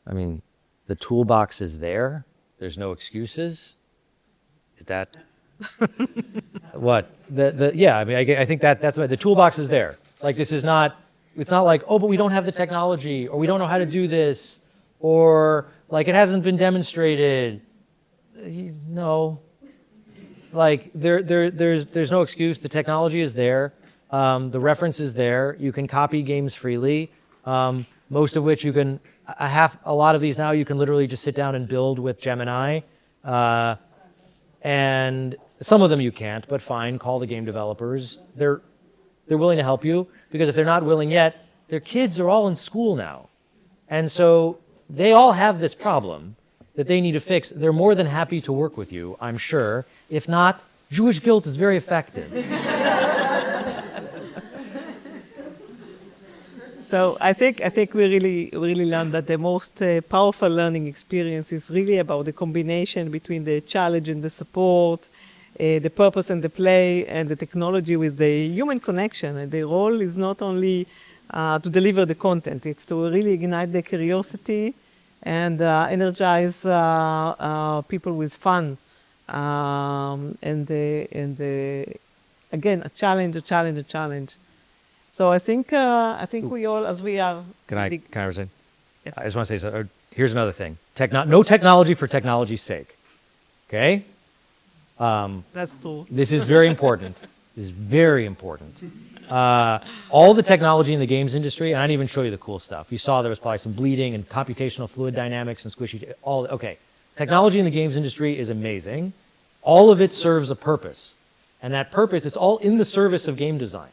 I mean, the toolbox is there. There's no excuses. Is that what? Yeah, I mean, I think that's what the toolbox is there. Like, this is not, it's not like, oh, but we don't have the technology, or we don't know how to do this, or like it hasn't been demonstrated. No. Like, there's no excuse. The technology is there. The reference is there. You can copy games freely. Most of which you can, a lot of these now you can literally just sit down and build with Gemini. And some of them you can't, but fine, call the game developers. They're willing to help you, because if they're not willing yet, their kids are all in school now. And so they all have this problem that they need to fix. They're more than happy to work with you, I'm sure. If not, Jewish guilt is very effective. So I think we really learned that the most powerful learning experience is really about the combination between the challenge and the support, the purpose and the play, and the technology with the human connection. And the role is not only to deliver the content; it's to really ignite the curiosity and energize people with fun. Again, a challenge. So I think we all, as we are. Can I say? Yes. I just want to say, so, here's another thing. No technology for technology's sake. Okay? That's true. This is very important. This is very important. All the technology in the games industry, and I didn't even show you the cool stuff. You saw there was probably some bleeding and computational fluid dynamics and squishy, okay. Technology in the games industry is amazing. All of it serves a purpose. And that purpose, it's all in the service of game design,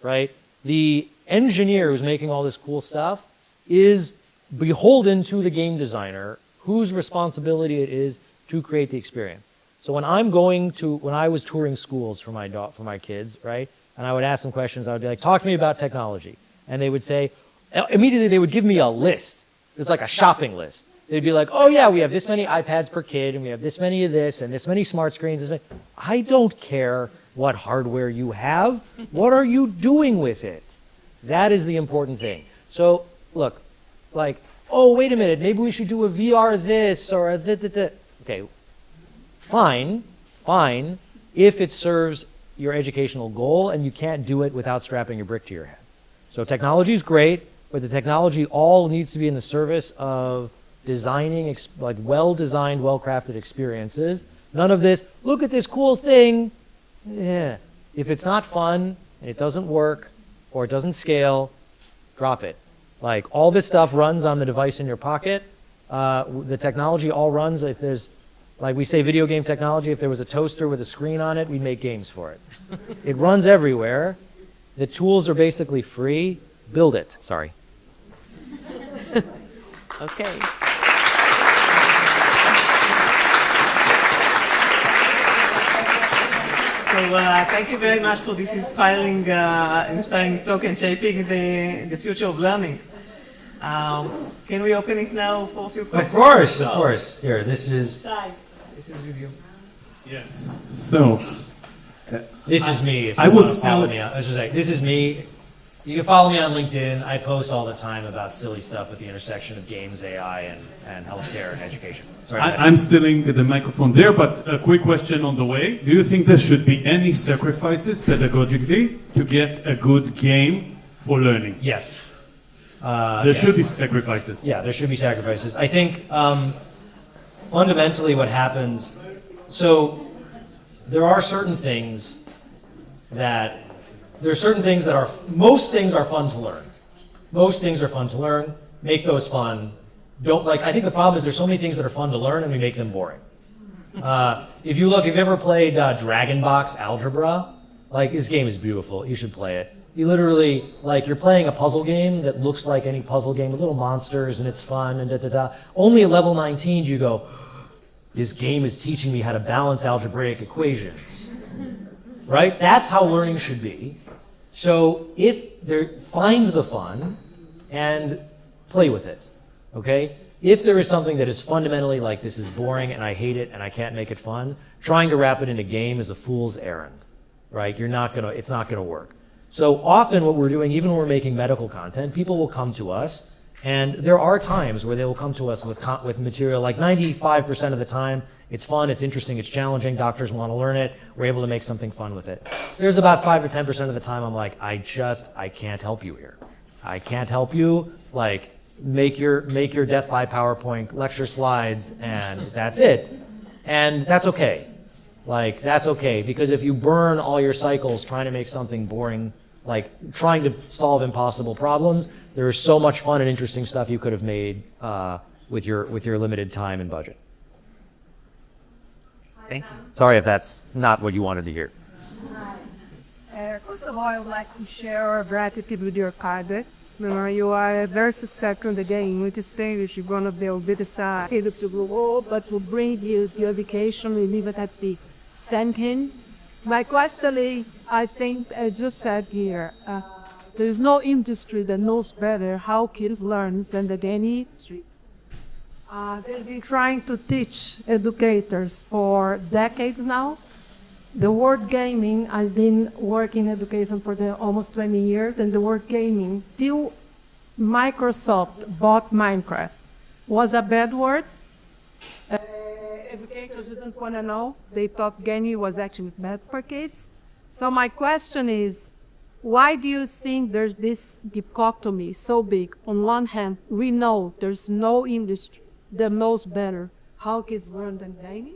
right? The engineer who's making all this cool stuff is beholden to the game designer, whose responsibility it is to create the experience. So when I was touring schools for my kids, right? And I would ask them questions, I would be like, talk to me about technology. And they would say, immediately they would give me a list. It's like a shopping list. They'd be like, oh yeah, we have this many iPads per kid, and we have this many of this, and this many smart screens. I don't care what hardware you have. What are you doing with it? That is the important thing. So look, like, oh, wait a minute, maybe we should do a VR this or a that. Okay, fine, if it serves your educational goal and you can't do it without strapping your brick to your head. So technology is great, but the technology all needs to be in the service of designing like well-designed, well-crafted experiences. None of this, look at this cool thing. Yeah. If it's not fun and it doesn't work or it doesn't scale, drop it. Like, all this stuff runs on the device in your pocket. The technology all runs. If there's, like we say, video game technology, if there was a toaster with a screen on it, we'd make games for it. It runs everywhere. The tools are basically free. Build it. Sorry. Okay. So thank you very much for this inspiring talk and shaping the future of learning. Can we open it now for a few questions? Of course. Here, this is with you. Yes. So, this is me. If I you want was to follow still- me, I was just like, this is me. You can follow me on LinkedIn. I post all the time about silly stuff at the intersection of games, AI, and healthcare and education. Sorry. go ahead. I'm stealing the microphone there, but a quick question on the way. Do you think there should be any sacrifices pedagogically to get a good game for learning? Yes. There Yes. should be sacrifices. Yeah, there should be sacrifices. I think fundamentally what happens, so there are certain things that most things are fun to learn. Most things are fun to learn. Make those fun. I think the problem is there's so many things that are fun to learn and we make them boring. If you've ever played Dragon Box Algebra, this game is beautiful. You should play it. You literally, you're playing a puzzle game that looks like any puzzle game with little monsters and it's fun and da-da-da. Only at level 19 do you go, this game is teaching me how to balance algebraic equations. Right? That's how learning should be. So find the fun and play with it. Okay? If there is something that is fundamentally like this is boring and I hate it and I can't make it fun, trying to wrap it in a game is a fool's errand. Right? It's not gonna work. So often what we're doing, even when we're making medical content, people will come to us, and there are times where they will come to us with material, 95% of the time, it's fun, it's interesting, it's challenging, doctors want to learn it, we're able to make something fun with it. There's about 5 to 10% of the time I'm like, I can't help you here. I can't help you, make your death by PowerPoint lecture slides, and that's it. And that's okay. That's okay, because if you burn all your cycles trying to make something boring, trying to solve impossible problems, there is so much fun and interesting stuff you could have made with your limited time and budget. Thank you. Sorry if that's not what you wanted to hear. First of all, I would like to share our gratitude with your cadre. You are very successful in the game, which is Spanish, you're one of the biggest heroes to the world, but will bring you your education, we leave it at the thanking. My question is, I think, as you said here, there's no industry that knows better how kids learn than the gaming industry. They've been trying to teach educators for decades now. The word gaming, I've been working in education for almost 20 years, and the word gaming, till Microsoft bought Minecraft, was a bad word. Educators didn't want to know. They thought gaming was actually bad for kids. So my question is, why do you think there's this dichotomy so big? On one hand, we know there's no industry that knows better how kids learn than gaming.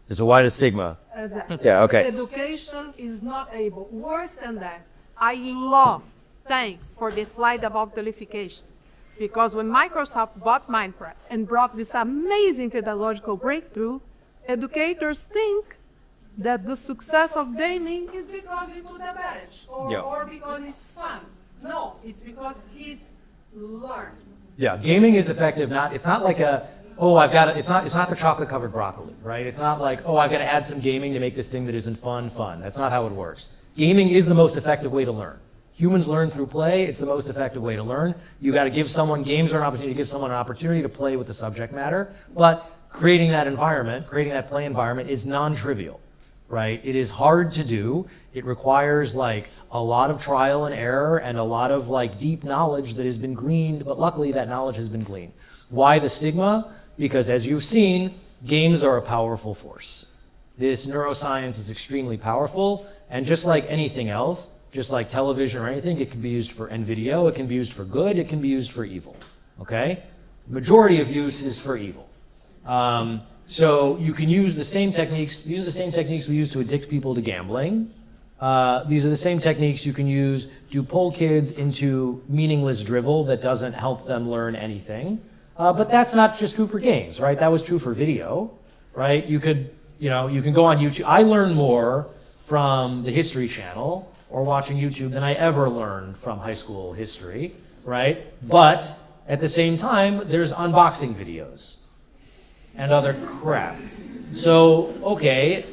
There's a wider stigma. Exactly. Yeah, okay. Education is not able. Worse than that, I love, thanks for this slide about gamification. Because when Microsoft bought Minecraft and brought this amazing pedagogical breakthrough, educators think that the success of gaming is because you put a badge or because it's fun. No, it's because kids learn. Yeah, gaming is effective. It's not like it's not the chocolate covered broccoli, right? It's not like, I've got to add some gaming to make this thing that isn't fun. That's not how it works. Gaming is the most effective way to learn. Humans learn through play. It's the most effective way to learn. You got to give someone, games are an opportunity to give someone an opportunity to play with the subject matter, but creating that play environment is non-trivial, right? It is hard to do. It requires a lot of trial and error and a lot of deep knowledge that has been gleaned, but luckily that knowledge has been gleaned. Why the stigma? Because as you've seen, games are a powerful force. This neuroscience is extremely powerful, and just like anything else, just like television or anything, it can be used and video, it can be used for good, it can be used for evil, okay? Majority of use is for evil. So you can use the same techniques we use to addict people to gambling. These are the same techniques you can use to pull kids into meaningless drivel that doesn't help them learn anything. But that's not just true for games, right? That was true for video, right? You can go on YouTube. I learn more from the History Channel or watching YouTube than I ever learned from high school history, right? But At the same time, there's unboxing videos and other crap. So, okay,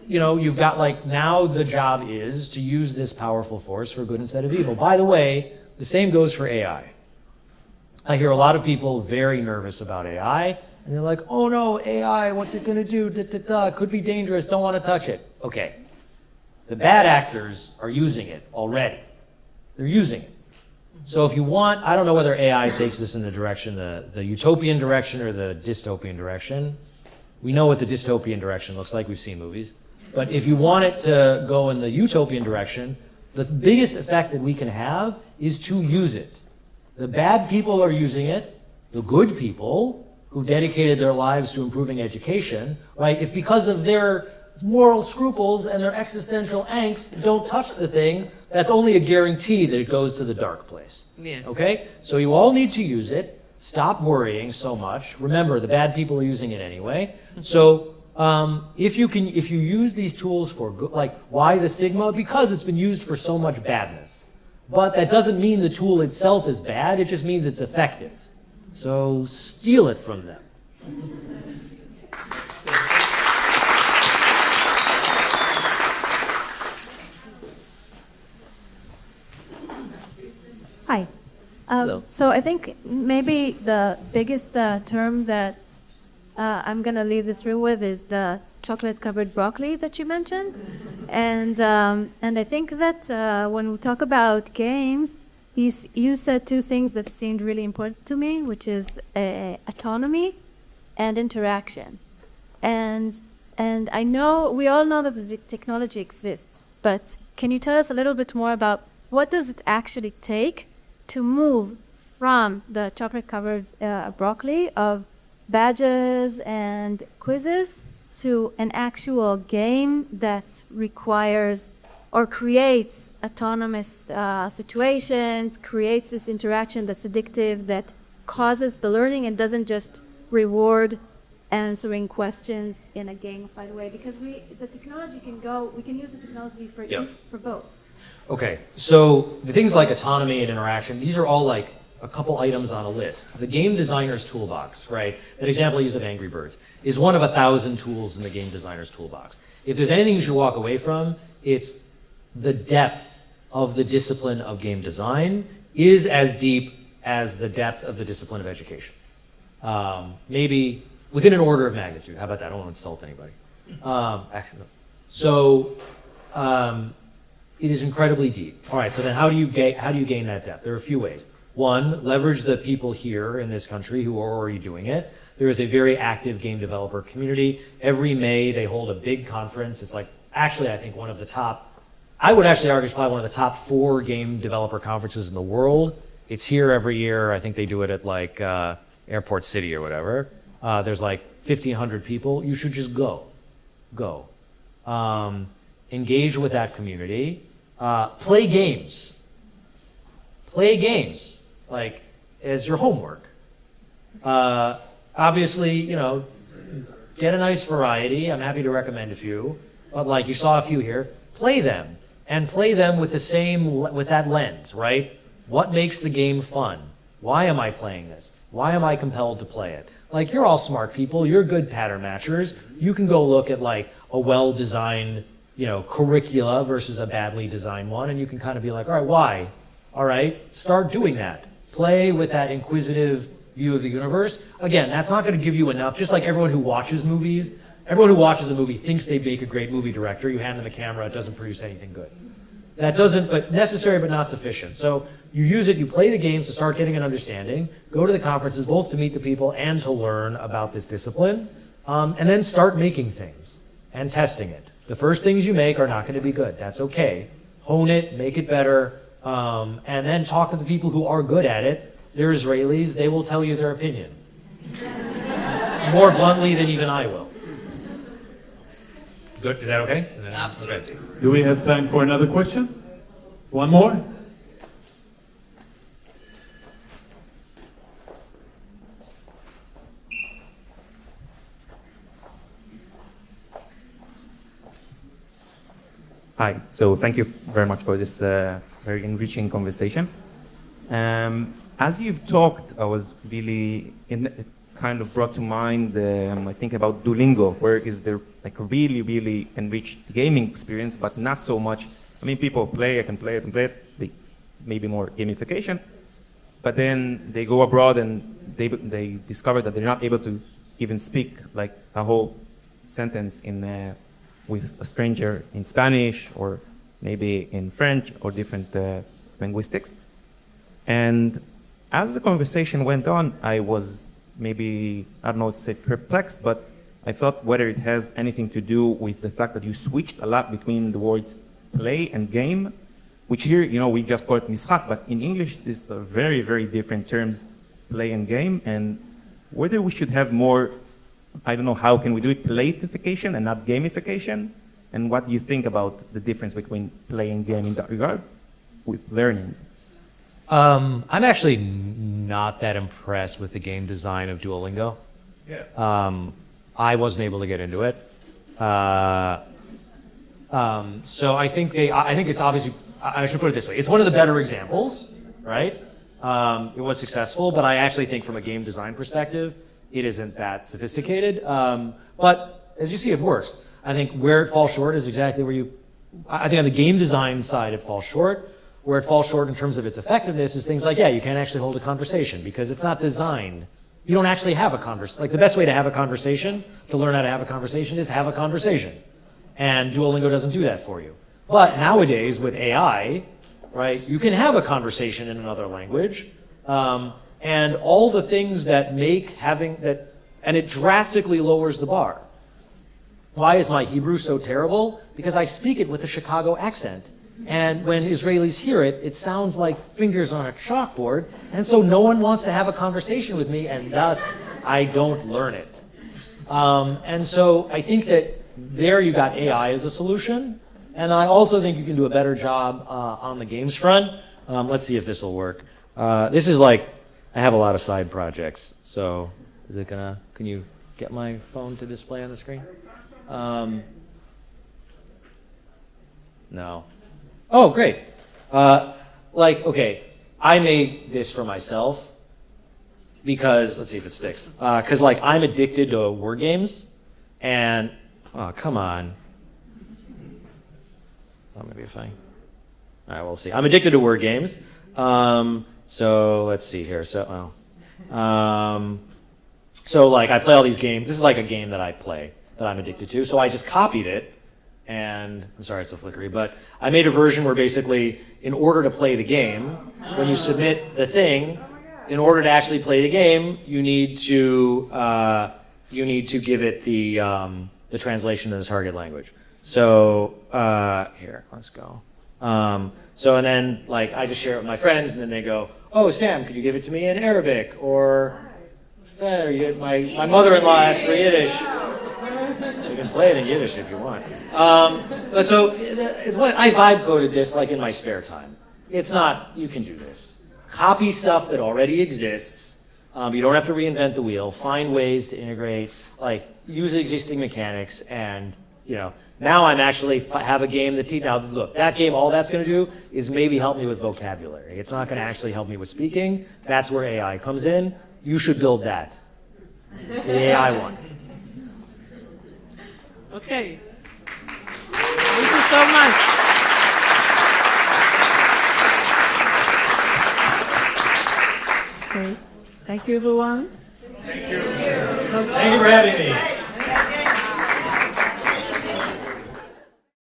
you know, you've got like, now the job is to use this powerful force for good instead of evil. By the way, the same goes for AI. I hear a lot of people very nervous about AI, and they're like, oh no, AI, what's it gonna do? It could be dangerous, don't wanna touch it. Okay, the bad actors are using it already. They're using it. So if you want, I don't know whether AI takes this in the direction, the utopian direction or the dystopian direction. We know what the dystopian direction looks like, we've seen movies. But if you want it to go in the utopian direction, the biggest effect that we can have is to use it. The bad people are using it, the good people who dedicated their lives to improving education, right? If because of their moral scruples and their existential angst don't touch the thing, that's only a guarantee that it goes to the dark place. Yes. Okay? So you all need to use it. Stop worrying so much. Remember, the bad people are using it anyway. So if you use these tools for good, like why the stigma? Because it's been used for so much badness. But that doesn't mean the tool itself is bad, it just means it's effective. So steal it from them. Hi. Hello. So I think maybe the biggest term that I'm going to leave this room with is the chocolate-covered broccoli that you mentioned. And I think that when we talk about games, you said two things that seemed really important to me, which is autonomy and interaction. And I know, we all know that the technology exists, but can you tell us a little bit more about what does it actually take to move from the chocolate-covered broccoli of badges and quizzes to an actual game that requires or creates autonomous situations, creates this interaction that's addictive, that causes the learning and doesn't just reward answering questions in a gamified way? Because the technology can go, we can use the technology for, for both. Okay, so the things like autonomy and interaction, these are all like a couple items on a list. The game designer's toolbox, right? That example I used of Angry Birds is one of 1,000 tools in the game designer's toolbox. If there's anything you should walk away from, it's the depth of the discipline of game design is as deep as the depth of the discipline of education. Maybe within an order of magnitude. How about that? I don't want to insult anybody. Actually, no. So it is incredibly deep. All right, so then how do you gain that depth? There are a few ways. One, leverage the people here in this country who are already doing it. There is a very active game developer community. Every May, they hold a big conference. It's like, actually, I think one of the top, I would actually argue it's probably one of the top 4 game developer conferences in the world. It's here every year. I think they do it at like Airport City or whatever. There's like 1,500 people. You should just go. Go. Engage with that community. Play games. Play games, like, as your homework. Obviously, you know, get a nice variety. I'm happy to recommend a few. But like, you saw a few here. Play them. And play them with with that lens, right? What makes the game fun? Why am I playing this? Why am I compelled to play it? Like, you're all smart people. You're good pattern matchers. You can go look at like a well-designed, you know, curricula versus a badly designed one, and you can kind of be like, all right, why? All right, start doing that. Play with that inquisitive view of the universe. Again, that's not going to give you enough. Just like everyone who watches movies, everyone who watches a movie thinks they make a great movie director. You hand them a camera, it doesn't produce anything good. That doesn't, but necessary but not sufficient. So you use it, you play the games to start getting an understanding, go to the conferences both to meet the people and to learn about this discipline, and then start making things and testing it. The first things you make are not going to be good. That's okay. Hone it, make it better, and then talk to the people who are good at it. They're Israelis, they will tell you their opinion. More bluntly than even I will. Good, is that okay? Absolutely. Do we have time for another question? One more? Hi, so thank you very much for this very enriching conversation. as you've talked, I was really it kind of brought to mind I think about Duolingo, where is there like a really enriched gaming experience, but not so much. I mean, people play, I can play it, maybe more gamification, but then they go abroad and they discover that they're not able to even speak like a whole sentence with a stranger in Spanish or maybe in French or different linguistics. And as the conversation went on, I was maybe, I don't know what to say, perplexed, but I thought whether it has anything to do with the fact that you switched a lot between the words play and game, which here, we just call it משחק, but in English, these are very different terms, play and game, and whether we should have more, I don't know, how can we do it, playtification and not gamification? And what do you think about the difference between play and game in that regard with learning? I'm actually not that impressed with the game design of Duolingo. Yeah. I wasn't able to get into it. So I think it's obviously, I should put it this way, it's one of the better examples, right? It was successful, but I actually think from a game design perspective, it isn't that sophisticated. But as you see, it works. I think where it falls short is exactly where I think on the game design side, it falls short. Where it falls short in terms of its effectiveness is things like, you can't actually hold a conversation because it's not designed. You don't actually have a conversation. Like the best way to have a conversation, to learn how to have a conversation, is have a conversation. And Duolingo doesn't do that for you. But nowadays with AI, right, you can have a conversation in another language. And all the things that make and it drastically lowers the bar. Why is my Hebrew so terrible? Because I speak it with a Chicago accent. And when Israelis hear it, it sounds like fingers on a chalkboard. And so no one wants to have a conversation with me, and thus I don't learn it. And so I think that there you got AI as a solution. And I also think you can do a better job on the games front. Let's see if this will work. This is like, I have a lot of side projects. So is it gonna, can you get my phone to display on the screen? No. Oh, great. Okay, I made this for myself because, let's see if it sticks. Because I'm addicted to word games and, oh, come on. Oh, maybe if all right, we'll see. I'm addicted to word games. So let's see here. So I play all these games. This is like a game that I play that I'm addicted to. So I just copied it. And I'm sorry it's so flickery, but I made a version where basically in order to play the game, when you submit the thing, in order to actually play the game, you need to give it the translation to the target language. So here, let's go. And then I just share it with my friends, and then they go, "Oh, Sam, could you give it to me in Arabic?" Or my mother-in-law asked for Yiddish. You can play it in Yiddish if you want. So I vibe coded this in my spare time. It's not, you can do this. Copy stuff that already exists. You don't have to reinvent the wheel. Find ways to integrate, use existing mechanics. And, now I'm actually have a game that now look, that game, all that's going to do is maybe help me with vocabulary. It's not going to actually help me with speaking. That's where AI comes in. You should build that. The AI one. Okay. Thank you so much. Okay. Thank you, everyone. Thank you for having me.